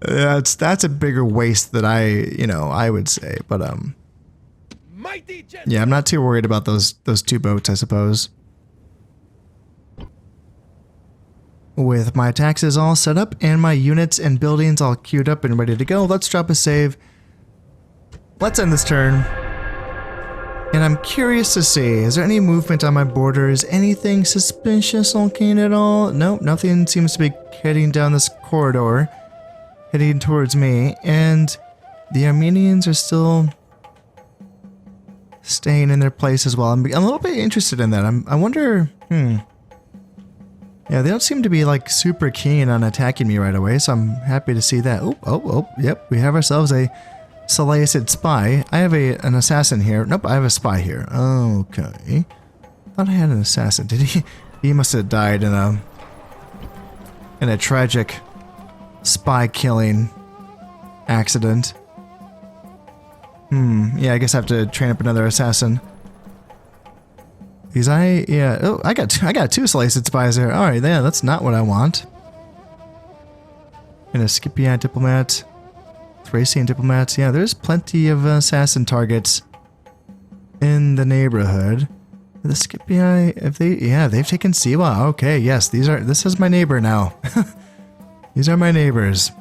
That's a bigger waste that I would say, but yeah, I'm not too worried about those two boats, I suppose. With my taxes all set up and my units and buildings all queued up and ready to go, let's drop a save. Let's end this turn. And I'm curious to see, is there any movement on my borders? Anything suspicious looking at all? Nope, nothing seems to be heading down this corridor, heading towards me. And the Armenians are still staying in their place as well. I'm a little bit interested in that. I wonder, yeah, they don't seem to be like super keen on attacking me right away, so I'm happy to see that. Oh, yep, we have ourselves a Seleucid spy. I have an assassin here. Nope, I have a spy here. Okay. Thought I had an assassin. Did he? He must have died in a tragic spy killing accident. Yeah, I guess I have to train up another assassin. Because I got two Seleucid spies there. Alright, yeah, that's not what I want. And a Scipion diplomat. Thracian diplomats. Yeah, there's plenty of assassin targets in the neighborhood. The Scipii, they've taken Siwa. Okay, yes, this is my neighbor now. These are my neighbors.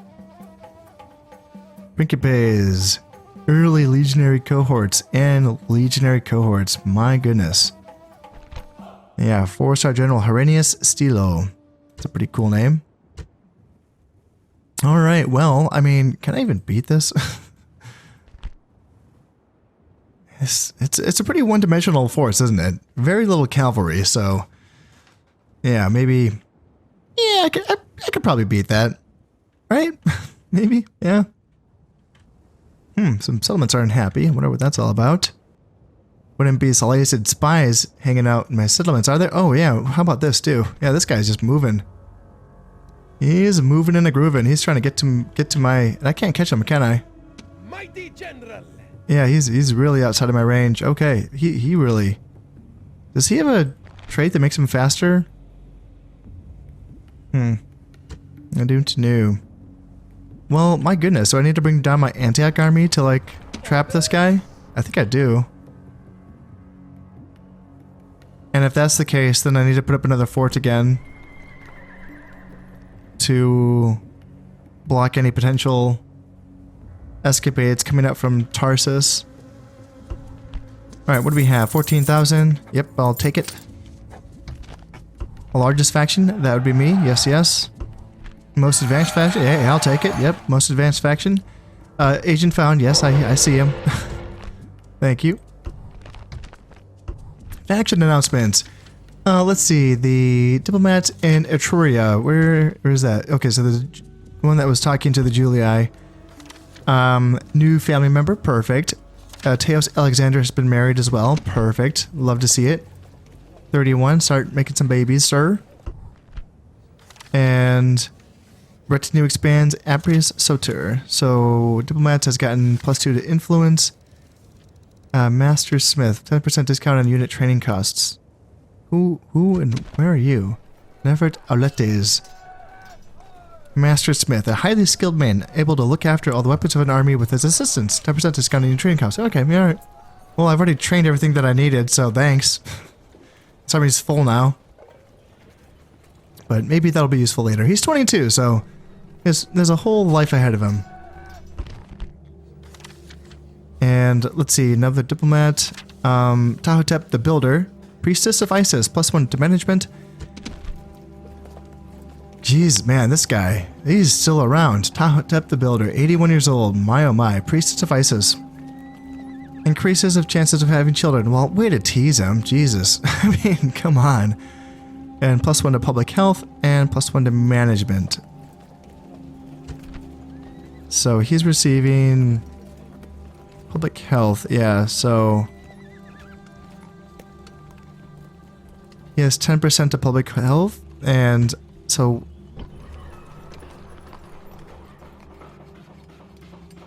Principes. Early legionary cohorts and legionary cohorts. My goodness. Yeah, 4-star General Herennius Stilo. It's a pretty cool name. All right, well, I mean, can I even beat this? It's a pretty one-dimensional force, isn't it? Very little cavalry, so yeah, maybe. Yeah, I could probably beat that, right? Maybe, yeah. Some settlements aren't happy. I wonder what that's all about. Wouldn't be solicited spies hanging out in my settlements, are there? Oh yeah, how about this too? Yeah, this guy's just moving. He's moving and a grooving. He's trying to get to my. And I can't catch him, can I? Mighty General. Yeah, he's really outside of my range. Okay, he really. Does he have a trait that makes him faster? I don't know. Well, my goodness, do I need to bring down my Antioch army to like trap this guy? I think I do. And if that's the case, then I need to put up another fort again to block any potential escapades coming up from Tarsus. Alright, what do we have? 14,000. Yep, I'll take it. The largest faction? That would be me. Yes, yes. Most advanced faction? Yeah, I'll take it. Yep, most advanced faction. Agent found. Yes, I see him. Thank you. Faction announcements. Let's see. The diplomat in Etruria. Where is that? Okay, so the one that was talking to the Julii. New family member. Perfect. Teos Alexander has been married as well. Perfect. Love to see it. 31. Start making some babies, sir. And retinue expands. Aprius Soter. So diplomat has gotten +2 to influence. Master Smith, 10% discount on unit training costs. Who and where are you? Nevert Auletes. Master Smith, a highly skilled man, able to look after all the weapons of an army with his assistance. 10% discount on your training costs. Okay, alright. Well, I've already trained everything that I needed, so thanks. This army's full now. But maybe that'll be useful later. He's 22, so there's a whole life ahead of him. And let's see, another diplomat. Tahotep the Builder. Priestess of Isis, +1 to management. Jeez, man, this guy, he's still around. Tahotep the Builder, 81 years old. My oh my. Priestess of Isis. Increases of chances of having children. Well, way to tease him. Jesus. I mean, come on. And +1 to public health and +1 to management. So he's receiving public health, yeah, so he has 10% to public health, and so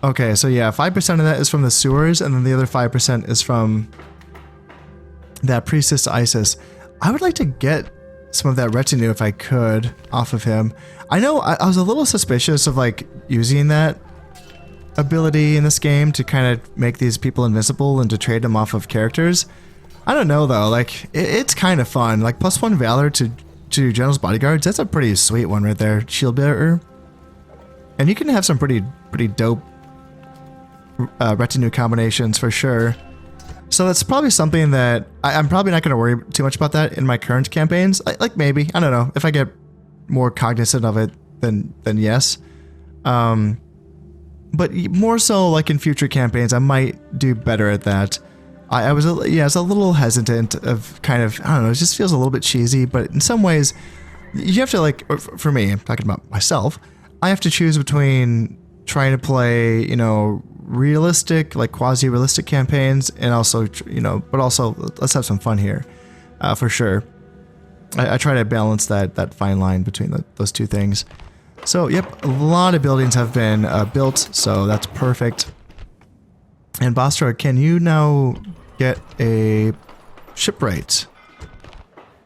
okay, so yeah, 5% of that is from the sewers, and then the other 5% is from that priestess Isis. I would like to get some of that retinue if I could off of him. I know I was a little suspicious of like using that ability in this game to kind of make these people invincible and to trade them off of characters. I don't know though, like it's kind of fun. Like +1 valor to general's bodyguards, that's a pretty sweet one right there. Shield bearer. And you can have some pretty dope retinue combinations for sure. So that's probably something that I'm probably not going to worry too much about that in my current campaigns. Like maybe, I don't know, if I get more cognizant of it, then yes. But more so like in future campaigns, I might do better at that. I was a little hesitant of kind of, I don't know, it just feels a little bit cheesy, but in some ways you have to like, for me, I'm talking about myself, I have to choose between trying to play, you know, realistic, like quasi-realistic campaigns and also, you know, but also let's have some fun here, for sure. I try to balance that fine line between those two things. So, yep, a lot of buildings have been built, so that's perfect. And Bastra, can you now get a shipwright?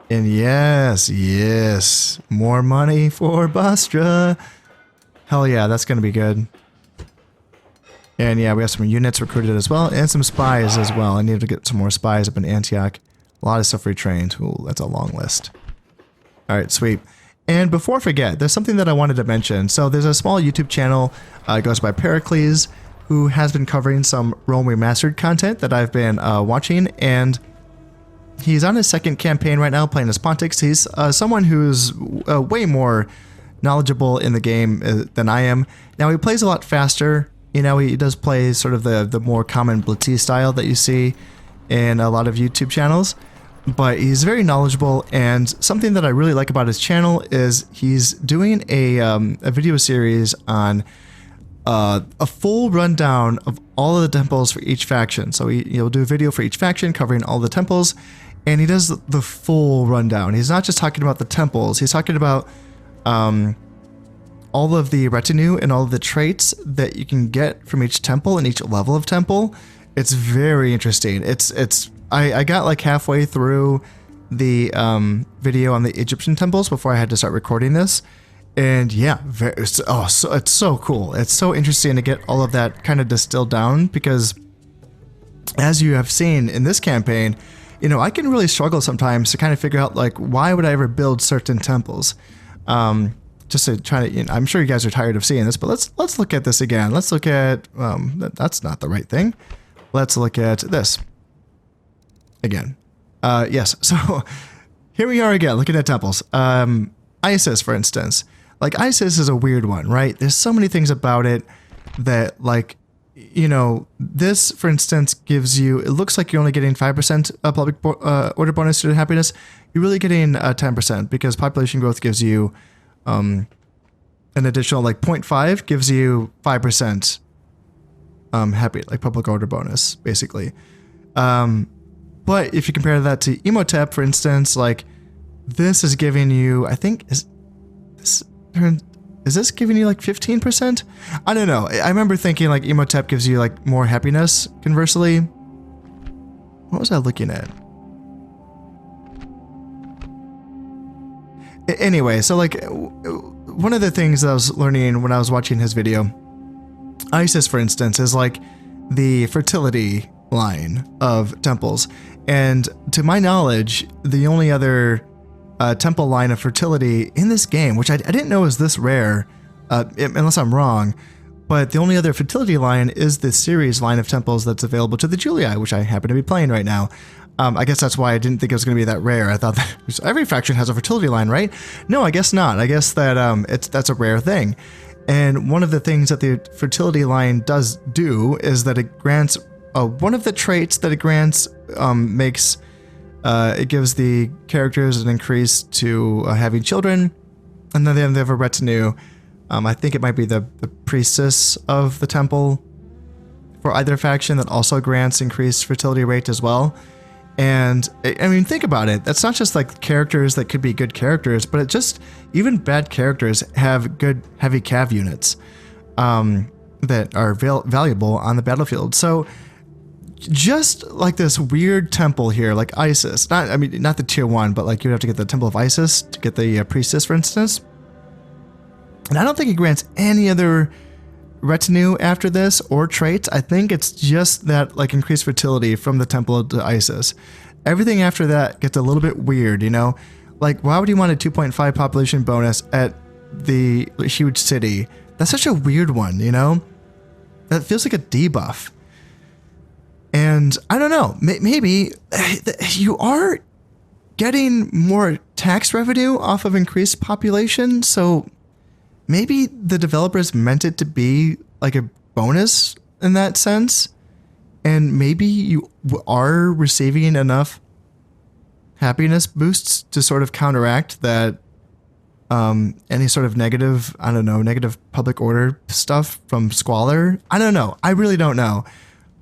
And yes, more money for Bastra. Hell yeah, that's going to be good. And yeah, we have some units recruited as well, and some spies as well. I need to get some more spies up in Antioch. A lot of stuff retrained. Ooh, that's a long list. Alright, sweet. And before I forget, there's something that I wanted to mention. So there's a small YouTube channel, it goes by Pericles. who has been covering some Rome Remastered content that I've been watching, and he's on his second campaign right now playing as Pontius. He's someone who's way more knowledgeable in the game than I am. Now, he plays a lot faster. You know, he does play sort of the more common blitzy style that you see in a lot of YouTube channels, but he's very knowledgeable, and something that I really like about his channel is he's doing a video series on a full rundown of all of the temples for each faction. So he'll do a video for each faction covering all the temples, and he does the full rundown. He's not just talking about the temples, he's talking about all of the retinue and all of the traits that you can get from each temple and each level of temple. It's very interesting. I got like halfway through the video on the Egyptian temples before I had to start recording this. And yeah, it's so cool. It's so interesting to get all of that kind of distilled down, because as you have seen in this campaign, you know, I can really struggle sometimes to kind of figure out like, why would I ever build certain temples? Just to try to, you know, I'm sure you guys are tired of seeing this, but let's look at this again. Let's look at, that's not the right thing. Let's look at this again. Yes. So here we are again, looking at temples. Isis, for instance, like Isis is a weird one, right? There's so many things about it that, like, you know, this, for instance, gives you, it looks like you're only getting 5% public order bonus to happiness. You're really getting 10%, because population growth gives you an additional, like 0.5 gives you 5% happy, like public order bonus, basically. But if you compare that to Emotep, for instance, like this is giving you, I think, is this giving you like 15%? I don't know. I remember thinking like Emotep gives you like more happiness, conversely. What was I looking at? Anyway, so like one of the things that I was learning when I was watching his video, Isis, for instance, is like the fertility line of temples. And to my knowledge, the only other temple line of fertility in this game, which I didn't know was this rare, unless I'm wrong, but the only other fertility line is the series line of temples that's available to the Julii, which I happen to be playing right now. I guess that's why I didn't think it was going to be that rare. I thought that every faction has a fertility line, right? No, I guess not. I guess that that's a rare thing. And one of the things that the fertility line does do is that it grants, one of the traits that it grants makes, it gives the characters an increase to having children, and then they have a retinue. I think it might be the priestess of the temple for either faction that also grants increased fertility rate as well. And I mean, think about it. That's not just like characters that could be good characters, but it just, even bad characters have good heavy cav units that are valuable on the battlefield. So just like this weird temple here, like Isis, not the tier 1, but like you'd have to get the Temple of Isis to get the priestess, for instance. And I don't think it grants any other retinue after this or traits. I think it's just that like increased fertility from the Temple of Isis. Everything after that gets a little bit weird, you know? Like, why would you want a 2.5 population bonus at the huge city? That's such a weird one, you know? That feels like a debuff. And I don't know, maybe you are getting more tax revenue off of increased population, so maybe the developers meant it to be like a bonus in that sense, and maybe you are receiving enough happiness boosts to sort of counteract that any sort of negative, I don't know, negative public order stuff from Squalor. I don't know. I really don't know.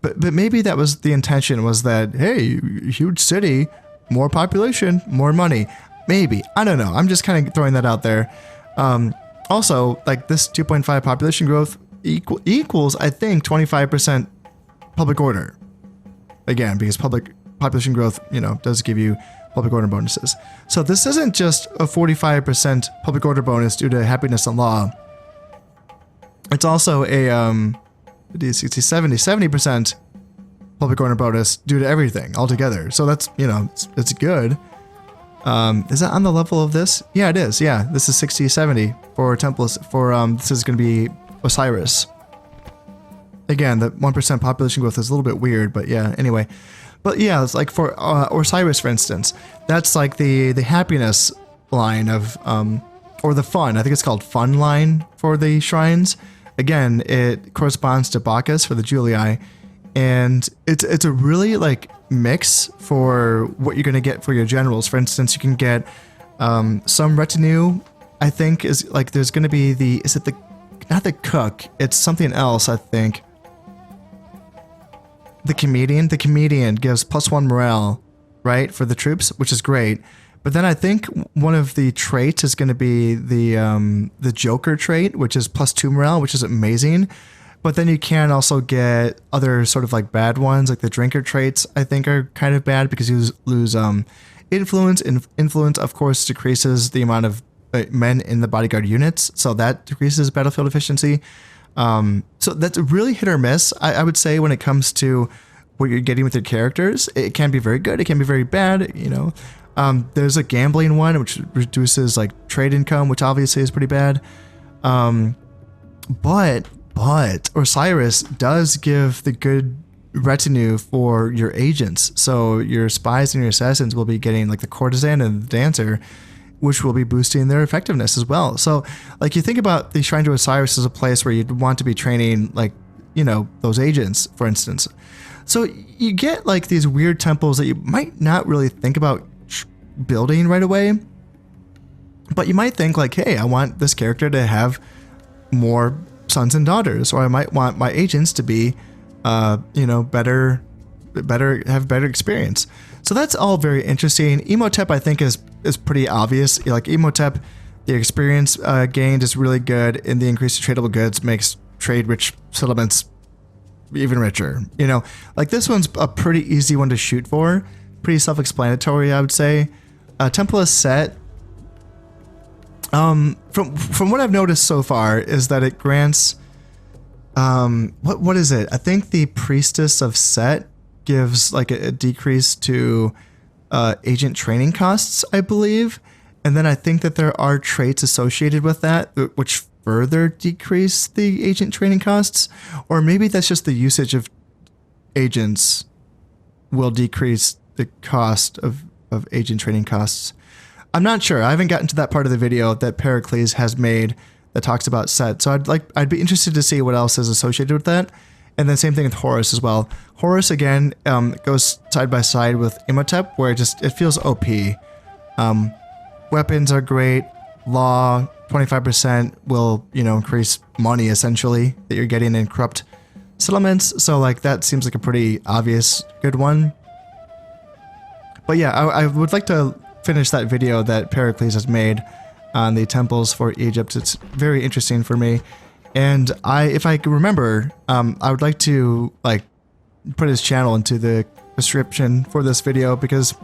But maybe that was the intention, was that, hey, huge city, more population, more money. Maybe. I don't know. I'm just kind of throwing that out there. Also, like this 2.5 population growth equals, I think, 25% public order. Again, because population growth, you know, does give you public order bonuses. So this isn't just a 45% public order bonus due to happiness and law. It's also a 70% public order bonus due to everything altogether. So that's, you know, it's good. Is that on the level of this? Yeah, it is. Yeah, this is 60-70 for temples. For this is going to be Osiris. again, the 1% population growth is a little bit weird, but yeah, anyway. But yeah, it's like for Osiris, for instance, that's like the happiness line of, or the fun, I think it's called fun line for the shrines. Again, it corresponds to Bacchus for the Julii, and it's a really like mix for what you're going to get for your generals. For instance, you can get some retinue, I think is like, there's going to be not the cook, it's something else, I think. The comedian gives +1 morale, right, for the troops, which is great. But then I think one of the traits is going to be the Joker trait, which is +2 morale, which is amazing. But then you can also get other sort of like bad ones, like the drinker traits, I think are kind of bad because you lose influence. And influence, of course, decreases the amount of men in the bodyguard units, so that decreases battlefield efficiency. So that's really hit or miss, I would say, when it comes to what you're getting with your characters. It can be very good, it can be very bad, you know. There's a gambling one, which reduces like trade income, which obviously is pretty bad. But Osiris does give the good retinue for your agents. So your spies and your assassins will be getting like the courtesan and the dancer, which will be boosting their effectiveness as well. So like you think about the Shrine to Osiris as a place where you'd want to be training like, you know, those agents, for instance. So you get like these weird temples that you might not really think about building right away, but you might think like, hey, I want this character to have more sons and daughters, or I might want my agents to be, you know, have better experience. So that's all very interesting. Emotep, I think, is pretty obvious. Like Emotep, the experience gained is really good, and the increase of tradable goods makes trade-rich settlements even richer. You know, like this one's a pretty easy one to shoot for. Pretty self-explanatory, I would say. Template set. From what I've noticed so far is that it grants. What is it? I think the Priestess of Set gives like a decrease to agent training costs, I believe, and then I think that there are traits associated with that which further decrease the agent training costs, or maybe that's just the usage of agents will decrease the cost of agent training costs. I'm not sure. I haven't gotten to that part of the video that Pericles has made that talks about set, so I'd be interested to see what else is associated with that. And then same thing with Horus as well. Horus again goes side by side with Imhotep, where it feels OP. Weapons are great. Law 25% will, you know, increase money essentially that you're getting in corrupt settlements. So like that seems like a pretty obvious good one. But yeah, I would like to finish that video that Pericles has made on the temples for Egypt. It's very interesting for me. And if I can remember, I would like to like put his channel into the description for this video because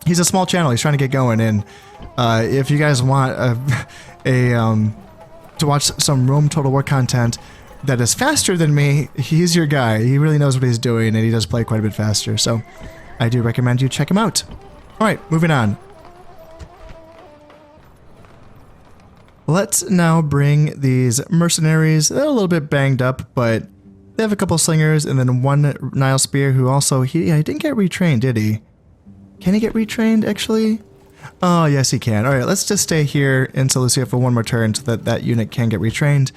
he's a small channel. He's trying to get going, and if you guys want to watch some Rome Total War content that is faster than me, he's your guy. He really knows what he's doing, and he does play quite a bit faster. So I do recommend you check him out. All right, moving on. Let's now bring these mercenaries. They're a little bit banged up, but they have a couple slingers and then one Nile Spear who also, he didn't get retrained, did he? Can he get retrained, actually? Oh, yes, he can. All right, let's just stay here in Seleucia for one more turn so that that unit can get retrained.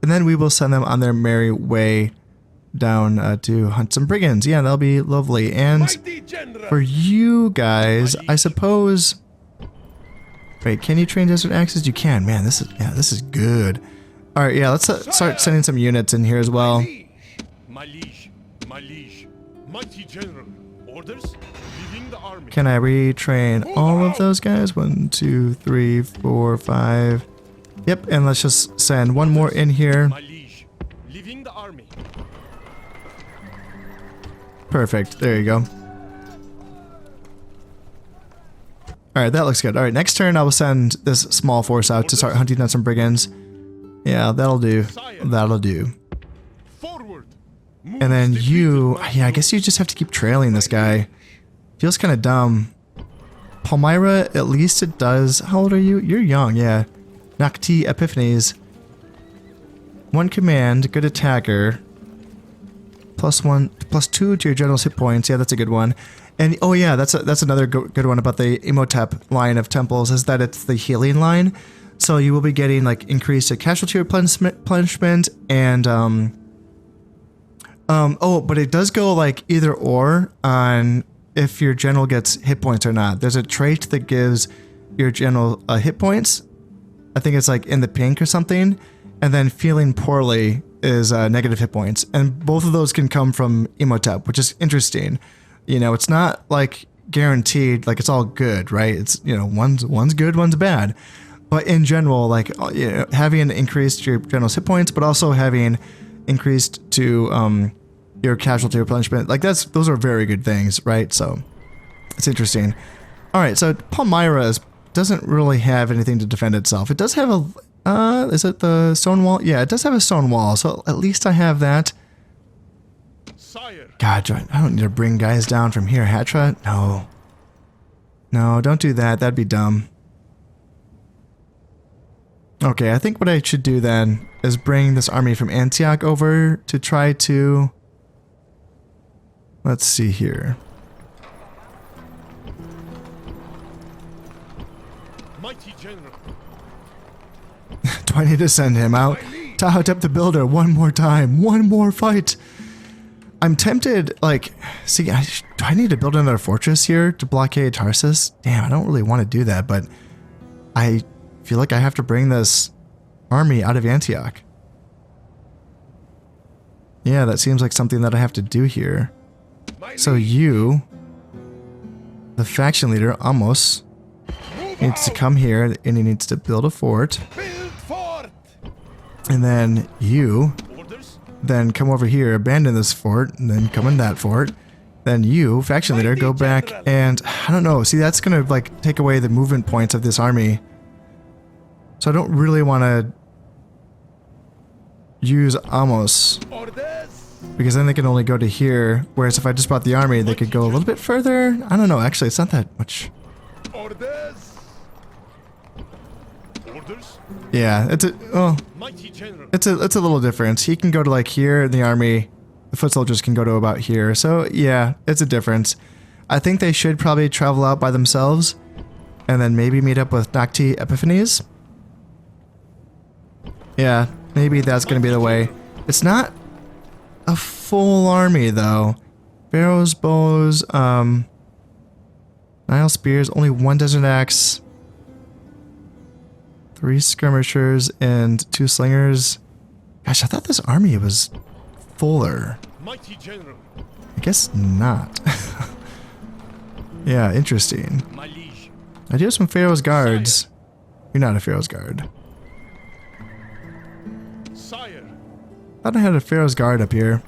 And then we will send them on their merry way down to hunt some brigands. Yeah, that'll be lovely. And for you guys, I suppose... Wait, can you train Desert Axes? You can. Man, this is good. All right, yeah, let's start sending some units in here as well. My liege, mighty general, orders, leaving the army. Can I retrain all of those guys? 1, 2, 3, 4, 5. Yep, and let's just send one more in here. My liege, leaving the army. Perfect. There you go. Alright, that looks good. Alright, next turn I will send this small force out to start hunting down some brigands. Yeah, that'll do. That'll do. Forward. And then you... Yeah, I guess you just have to keep trailing this guy. Feels kind of dumb. Palmyra, at least it does... How old are you? You're young, yeah. Nocti Epiphanes. One command, good attacker. +1, +2 to your general's hit points. Yeah, that's a good one. And oh yeah, that's another good one about the Imhotep line of temples, is that it's the healing line. So you will be getting like increased casualty replenishment and oh, but it does go like either or on if your general gets hit points or not. There's a trait that gives your general hit points. I think it's like in the pink or something. And then feeling poorly is negative hit points. And both of those can come from Imhotep, which is interesting. You know, it's not like guaranteed, like it's all good, right? It's, you know, one's good, one's bad. But in general, like, you know, having increased your general's hit points, but also having increased to your casualty replenishment, like those are very good things, right? So it's interesting. All right, so Palmyra doesn't really have anything to defend itself. It does have a, is it the stone wall? Yeah, it does have a stone wall, so at least I have that. Sire. God, I don't need to bring guys down from here. Hatra? No. No, don't do that. That'd be dumb. Okay, I think what I should do then is bring this army from Antioch over to try to... Let's see here. Mighty general. Do I need to send him out? Tahotep the Builder, one more time. One more fight. I'm tempted, like... See, do I need to build another fortress here to blockade Tarsus? Damn, I don't really want to do that, but... I feel like I have to bring this army out of Antioch. Yeah, that seems like something that I have to do here. So you, the faction leader, Amos, needs to come here and he needs to build a fort. And then you, then come over here, abandon this fort, and then come in that fort. Then you, faction leader, go back and, I don't know, see that's gonna like take away the movement points of this army. So I don't really want to use Amos, because then they can only go to here, whereas if I just brought the army, they could go a little bit further. I don't know, actually, it's not that much. Yeah, it's a little difference. He can go to like here in the army, the foot soldiers can go to about here. So yeah, it's a difference. I think they should probably travel out by themselves and then maybe meet up with Nocti Epiphanes. Yeah, maybe that's going to be the way. It's not a full army, though. Pharaoh's bows, Nile spears, only one desert axe, 3 skirmishers, and 2 slingers. Gosh, I thought this army was fuller. Mighty general. I guess not. Yeah, interesting. My liege. I do have some Pharaoh's guards. You're not a Pharaoh's guard. Sire. I thought I had a Pharaoh's guard up here.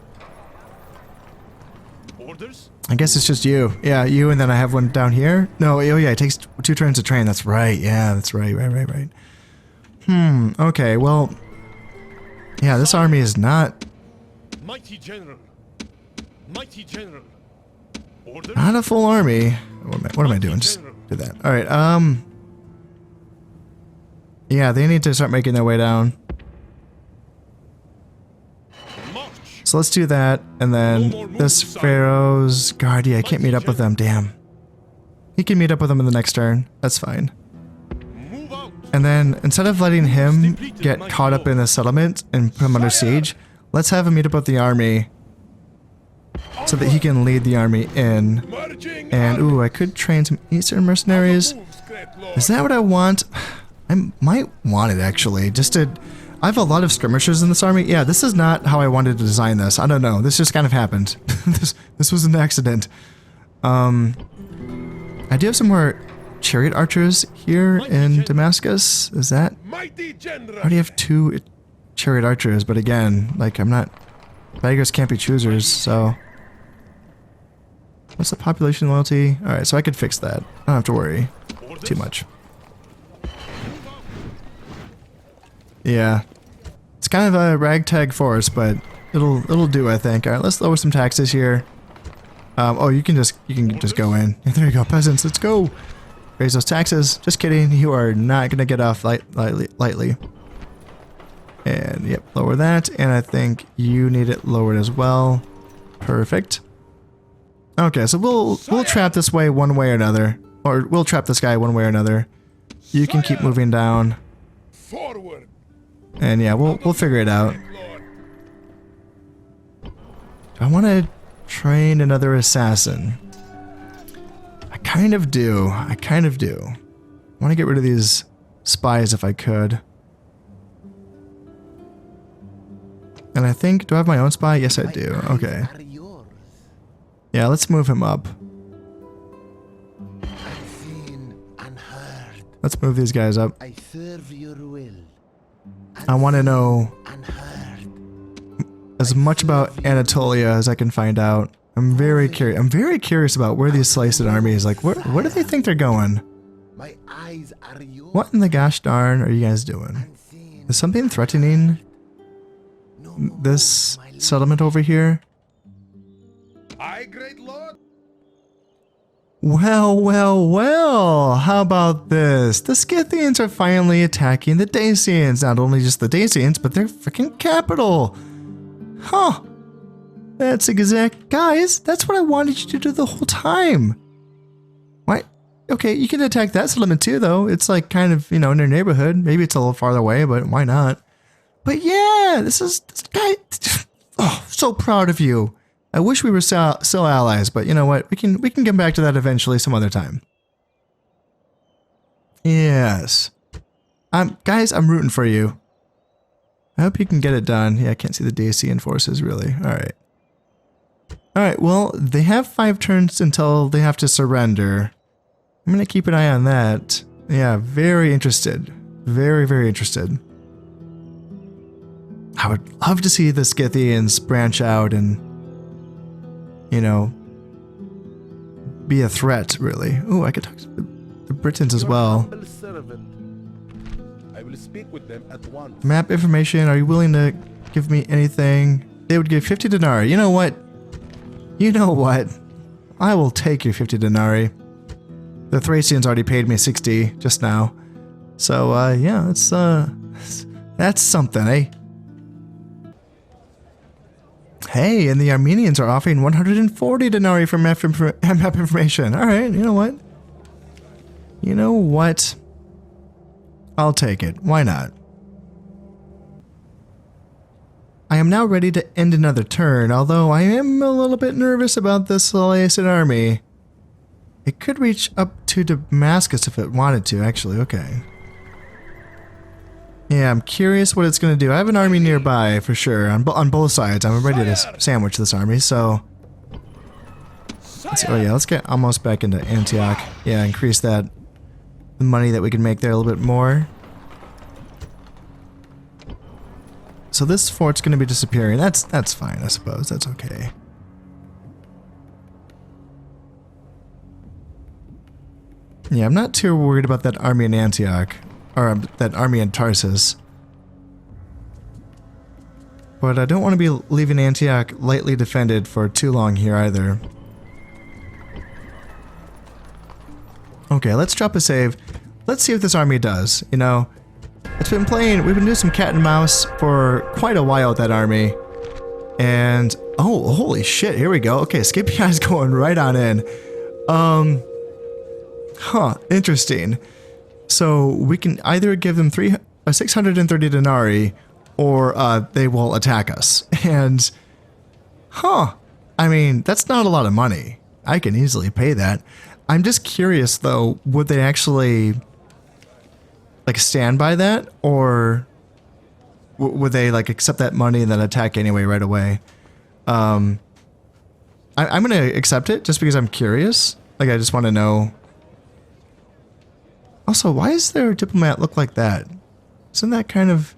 Orders? I guess it's just you. Yeah, you, and then I have one down here. No, oh yeah, it takes 2 turns to train. That's right. Yeah, that's right. Right. Okay, well... Yeah, this army is not... Mighty general. Mighty general. Orders? Not a full army. What am I doing? Just do that. Alright, yeah, they need to start making their way down. So let's do that, and then this Pharaoh's guard, yeah, I can't meet up with them, damn. He can meet up with them in the next turn, that's fine. And then, instead of letting him get caught up in the settlement and put him under siege, let's have him meet up with the army so that he can lead the army in. And, ooh, I could train some Eastern mercenaries. Is that what I want? I might want it, actually, just to... I have a lot of skirmishers in this army. Yeah, this is not how I wanted to design this. I don't know. This just kind of happened. This was an accident. I do have some more chariot archers here in Damascus. Is that... I already have 2 chariot archers, but again, like, I'm not... Beggars can't be choosers, so... What's the population loyalty? Alright, so I could fix that. I don't have to worry too much. Yeah. It's kind of a ragtag force, but it'll do, I think. Alright, let's lower some taxes here. Oh, you can just go in. Yeah, there you go, peasants, let's go! Raise those taxes. Just kidding, you are not gonna get off lightly. And, yep, lower that, and I think you need it lowered as well. Perfect. Okay, so we'll trap this way one way or another. Or we'll trap this guy one way or another. You can keep moving down. Forward. And yeah, we'll figure it out. Do I want to train another assassin? I kind of do. I kind of do. I want to get rid of these spies if I could. And I think, do I have my own spy? Yes, I do. Okay. Yeah, let's move him up. Let's move these guys up. I serve your will. I want to know as much about Anatolia as I can find out. I'm very curious. I'm very curious about where these sliced armies, like, where do they think they're going? My eyes are yours. What in the gosh darn are you guys doing? Is something threatening this settlement over here? Aye, great lord. Well, well, well, how about this? The Scythians are finally attacking the Dacians. Not only just the Dacians, but their freaking capital. Huh. That's guys, that's what I wanted you to do the whole time. Why? Okay, you can attack that settlement too, though. It's like kind of, in their neighborhood. Maybe it's a little farther away, but why not? But yeah, this guy, oh, so proud of you. I wish we were still allies, but you know what? We can get back to that eventually some other time. Yes. Guys, I'm rooting for you. I hope you can get it done. Yeah, I can't see the Dacian forces really. Alright. Alright, well, they have 5 turns until they have to surrender. I'm gonna keep an eye on that. Yeah, very interested. Very, very interested. I would love to see the Scythians branch out and be a threat, really. Oh, I could talk to the Britons as well. I will speak with them at once. Map information. Are you willing to give me anything? They would give 50 denarii. You know what? You know what? I will take your 50 denarii. The Thracians already paid me 60 just now. So, yeah, that's something, eh? Hey, and the Armenians are offering 140 denarii for map information. Alright, you know what? You know what? I'll take it. Why not? I am now ready to end another turn, although I am a little bit nervous about this Seleucid army. It could reach up to Damascus if it wanted to, actually. Okay. Yeah, I'm curious what it's going to do. I have an army nearby, for sure, on both sides. I'm ready to sandwich this army, so... let's get almost back into Antioch. Yeah, increase the money that we can make there a little bit more. So this fort's going to be disappearing. That's fine, I suppose. That's okay. Yeah, I'm not too worried about that army in Antioch. Or that army in Tarsus. But I don't want to be leaving Antioch lightly defended for too long here either. Okay, let's drop a save. Let's see what this army does. We've been doing some cat and mouse for quite a while with that army. And, oh, holy shit, here we go. Okay, Scipio's going right on in. Interesting. So we can either give them 630 denarii, or they will attack us. And, I mean, that's not a lot of money. I can easily pay that. I'm just curious, though, would they actually, stand by that? Or would they, accept that money and then attack anyway right away? I'm going to accept it just because I'm curious. I just want to know. Also, why does their diplomat look like that? Isn't that kind of...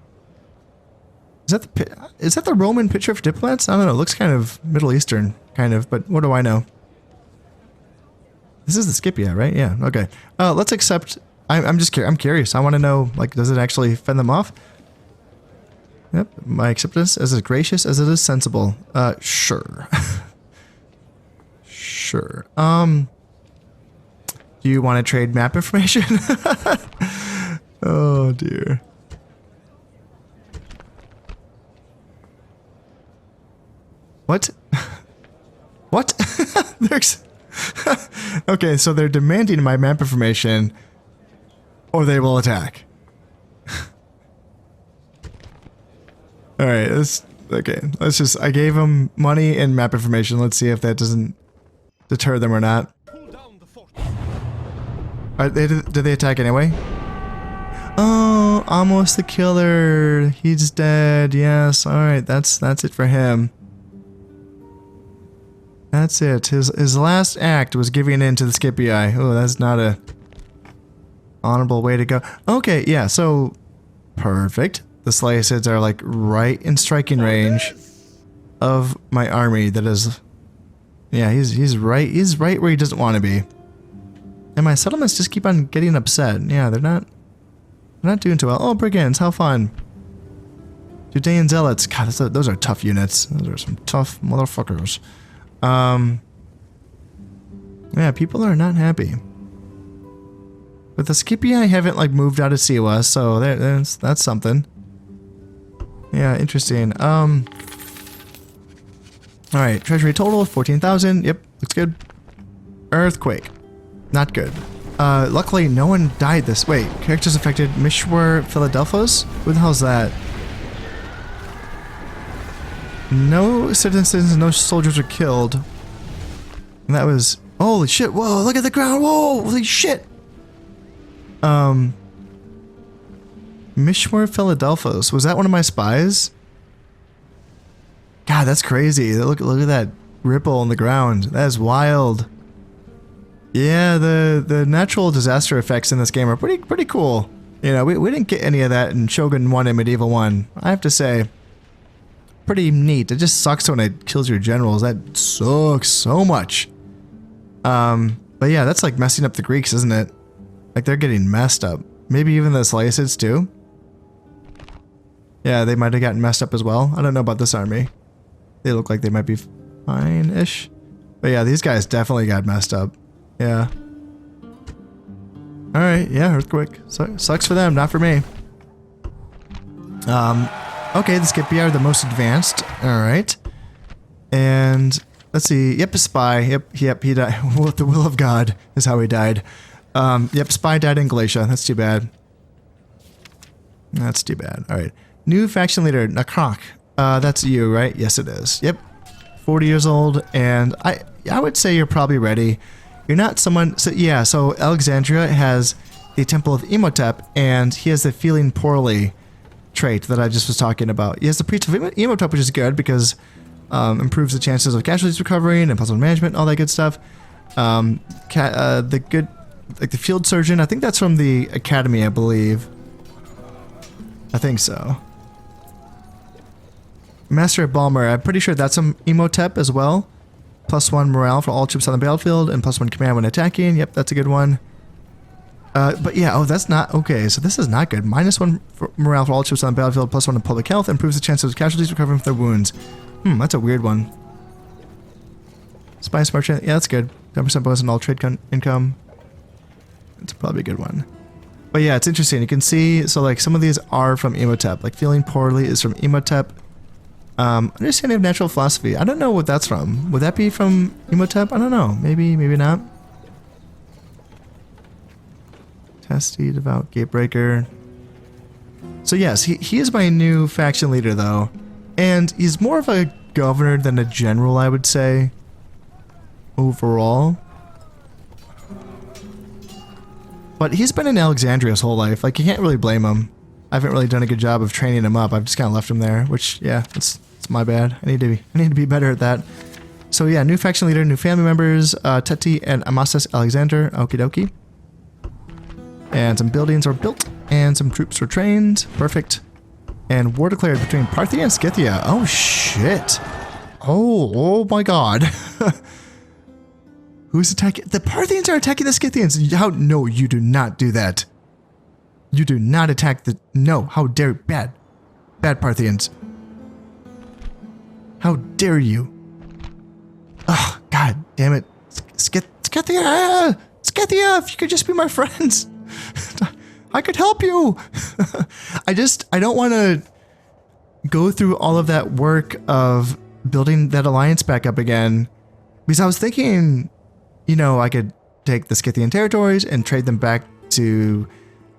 Is that the Roman picture of diplomats? I don't know. It looks kind of Middle Eastern, kind of, but what do I know? This is the Scipia, right? Yeah, okay. Let's accept... I'm just curious. I'm curious. I want to know, does it actually fend them off? Yep, my acceptance is as gracious as it is sensible. Sure. Sure. Do you want to trade map information? Oh, dear. What? What? Okay, so they're demanding my map information, or they will attack. All right, let's just. I gave them money and map information. Let's see if that doesn't deter them or not. Did they attack anyway? Oh, almost the killer. He's dead. Yes. All right. That's it for him. That's it. His last act was giving in to the Skippy Eye. Oh, that's not a honorable way to go. Okay. Yeah. So perfect. The Slaycids are like right in striking range of my army. That is. Yeah. He's right. He's right where he doesn't want to be. And my settlements just keep on getting upset. Yeah, they're not doing too well. Oh, brigands, how fun. Judean zealots. God, those are tough units. Those are some tough motherfuckers. Yeah, people are not happy. But the Scipii haven't like moved out of Siwa, so that's something. Yeah, interesting. Alright, treasury total 14,000. Yep, looks good. Earthquake. Not good. Luckily, no one died this. Wait, characters affected. Mishwar Philadelphos? Who the hell's that? No citizens, no soldiers were killed. And that was... Holy shit, whoa, look at the ground, whoa, holy shit! Mishwar Philadelphos. Was that one of my spies? God, that's crazy. Look at that ripple in the ground. That is wild. Yeah, the natural disaster effects in this game are pretty cool. You know, we didn't get any of that in Shogun 1 and Medieval 1. I have to say, pretty neat. It just sucks when it kills your generals. That sucks so much. But yeah, that's like messing up the Greeks, isn't it? Like they're getting messed up. Maybe even the Slaycids too. Yeah, they might have gotten messed up as well. I don't know about this army. They look like they might be fine-ish. But yeah, these guys definitely got messed up. Yeah. Alright, yeah, earthquake. Sucks for them, not for me. Okay, the Scipii are the most advanced. Alright. And let's see. Yep, a spy. Yep, he died. With the will of God is how he died. Yep, spy died in Galatia. That's too bad. That's too bad. Alright. New faction leader, Nakrak. That's you, right? Yes, it is. Yep. 40 years old, and I would say you're probably ready. You're not someone... So, yeah, so Alexandria has the Temple of Imhotep, and he has the feeling poorly trait that I just was talking about. He has the Priest of Imhotep, which is good because improves the chances of casualties recovering and puzzle management, all that good stuff. The good... Like the Field Surgeon, I think that's from the Academy, I believe. I think so. Master of Balmer, I'm pretty sure that's some Imhotep as well. +1 morale for all troops on the battlefield and +1 command when attacking. Yep, that's a good one. But yeah, oh, that's not... Okay, so this is not good. -1 morale for all troops on the battlefield, +1 in public health, improves the chances of casualties recovering from their wounds. That's a weird one. Spice Merchant, yeah, that's good. 10% bonus on all trade income. It's probably a good one. But yeah, it's interesting. You can see, so like some of these are from Imhotep. Like feeling poorly is from Imhotep. Understanding of natural philosophy. I don't know what that's from. Would that be from Imhotep? I don't know. Maybe, maybe not. Testy, Devout, Gatebreaker. So yes, he is my new faction leader though. And he's more of a governor than a general, I would say. Overall. But he's been in Alexandria his whole life. Like, you can't really blame him. I haven't really done a good job of training him up. I've just kind of left him there, which, yeah, it's my bad. I need to be better at that. So yeah, new faction leader, new family members, Teti and Amasis Alexander, okie dokie. And some buildings are built, and some troops were trained. Perfect. And war declared between Parthia and Scythia. Oh shit. Oh my god. Who's attacking? The Parthians are attacking the Scythians. How? No, you do not do that. You do not attack the... No, how dare... Bad Parthians. How dare you? Oh, god damn it. Scythia! Scythia, if you could just be my friends. I could help you. I don't want to go through all of that work of building that alliance back up again because I was thinking, you know, I could take the Scythian territories and trade them back to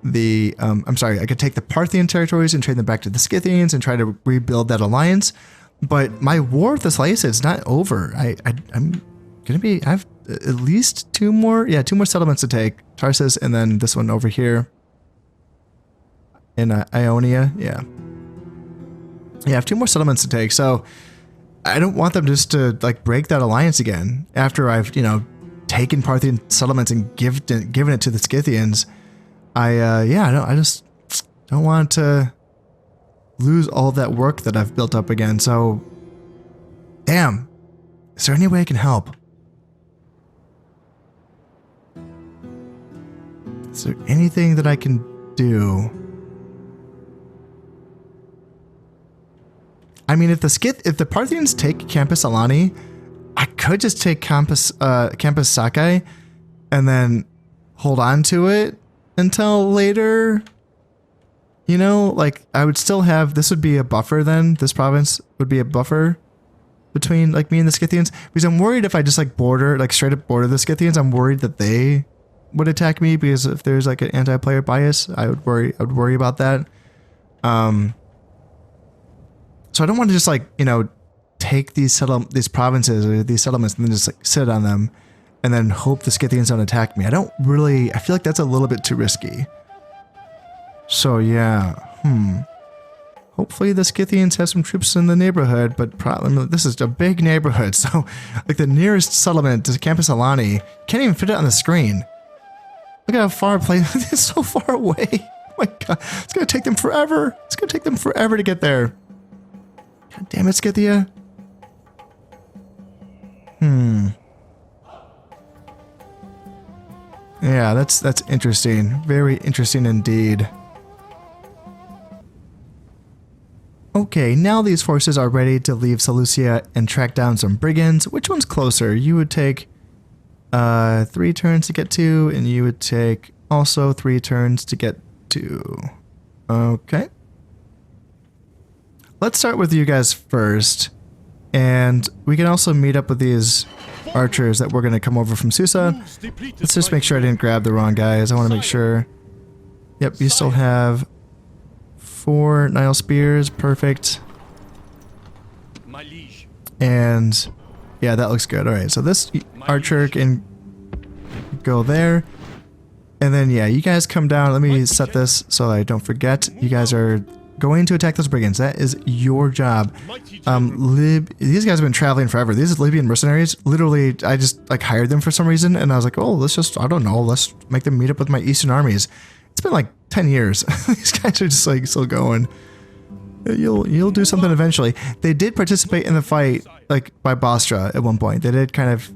the, I'm sorry, I could take the Parthian territories and trade them back to the Scythians and try to rebuild that alliance. But my war with the Seleucids is not over. I'm gonna be, I have at least two more settlements to take. Tarsus and then this one over here in Ionia. Yeah, I have two more settlements to take. So I don't want them just to like break that alliance again after I've, you know, taken Parthian settlements and given it to the Scythians. I just don't want to lose all of that work that I've built up again. So, damn, is there any way I can help? Is there anything that I can do? I mean, if the Parthians take Campus Alani, I could just take Campus Sakai and then hold on to it until later. You know, like I would still have, this would be a buffer then. This province would be a buffer between like me and the Scythians, because I'm worried if I just like straight up border the Scythians, I'm worried that they would attack me, because if there's like an anti-player bias, I would worry about that. So I don't want to just like, you know, take these provinces or these settlements and then just like sit on them and then hope the Scythians don't attack me. I feel like that's a little bit too risky. So yeah, hopefully the Scythians have some troops in the neighborhood, but probably this is a big neighborhood. So like the nearest settlement to Campus Alani, can't even fit it on the screen. Look at how far it's so far away. Oh my God, it's gonna take them forever. It's gonna take them forever to get there. God damn it, Scythia. Yeah, that's interesting. Very interesting indeed. Okay, now these forces are ready to leave Seleucia and track down some brigands. Which one's closer? You would take 3 turns to get to, and you would take also 3 turns to get to. Okay. Let's start with you guys first, and we can also meet up with these archers that we're going to come over from Susa. Let's just make sure I didn't grab the wrong guys. I want to make sure. Yep, you still have 4 Nile spears. Perfect. And yeah, that looks good. All right, so this archer can go there. And then, yeah, you guys come down. Let me set this so I don't forget. You guys are going to attack those brigands. That is your job. These guys have been traveling forever. These Libyan mercenaries, literally, I just like hired them for some reason, and I was like, oh, I don't know, let's make them meet up with my eastern armies. It's been like 10 years. These guys are just like still going. You'll do something eventually. They did participate in the fight, like by Bostra at one point. They did kind of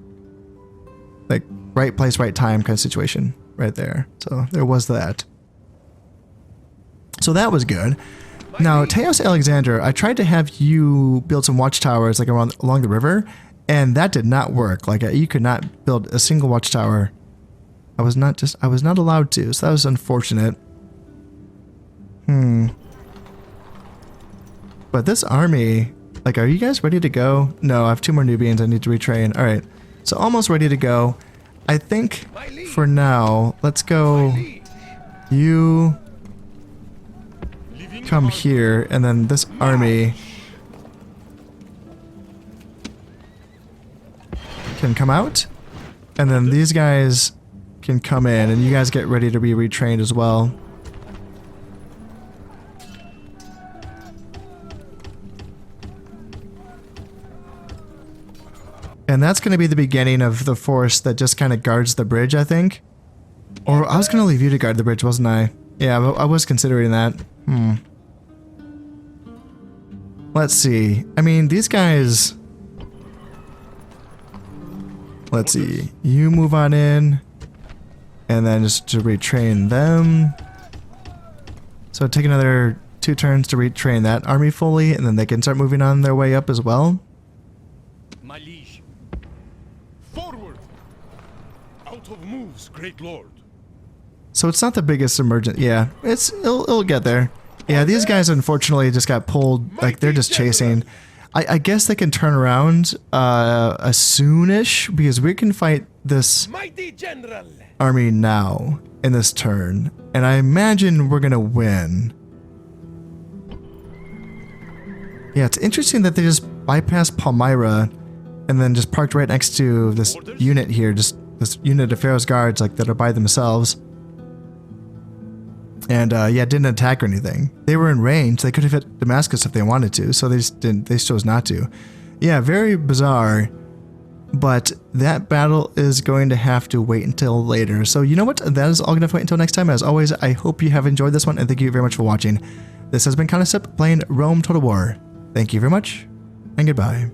like right place, right time kind of situation right there. So there was that. So that was good. Now, Teos Alexander, I tried to have you build some watchtowers like along the river, and that did not work. Like you could not build a single watchtower. I was not allowed to, so that was unfortunate. But this army, like, are you guys ready to go? No, I have 2 more Nubians I need to retrain. All right, so almost ready to go. I think for now, let's go. You come here, and then this army can come out, and then these guys can come in, and you guys get ready to be retrained as well. And that's going to be the beginning of the force that just kind of guards the bridge, I think. Or I was going to leave you to guard the bridge, wasn't I? Yeah, I was considering that. Let's see. I mean, these guys... Let's see. You move on in. And then just to retrain them. So take another 2 turns to retrain that army fully, and then they can start moving on their way up as well. My liege. Forward! Out of moves, great lord. So it's not the biggest emergent. Yeah, it'll get there. Yeah, these guys unfortunately just got pulled. Like they're just chasing. I guess they can turn around soonish because we can fight this Mighty general. army now in this turn, and I imagine we're gonna win. Yeah, it's interesting that they just bypassed Palmyra and then just parked right next to this unit here, just this unit of Pharaoh's guards like that are by themselves. And yeah, didn't attack or anything. They were in range. They could have hit Damascus if they wanted to, so they just didn't. They chose not to. Yeah, very bizarre. But that battle is going to have to wait until later. So you know what? That is all going to wait until next time. As always, I hope you have enjoyed this one, and thank you very much for watching. This has been Concept playing Rome Total War. Thank you very much, and goodbye.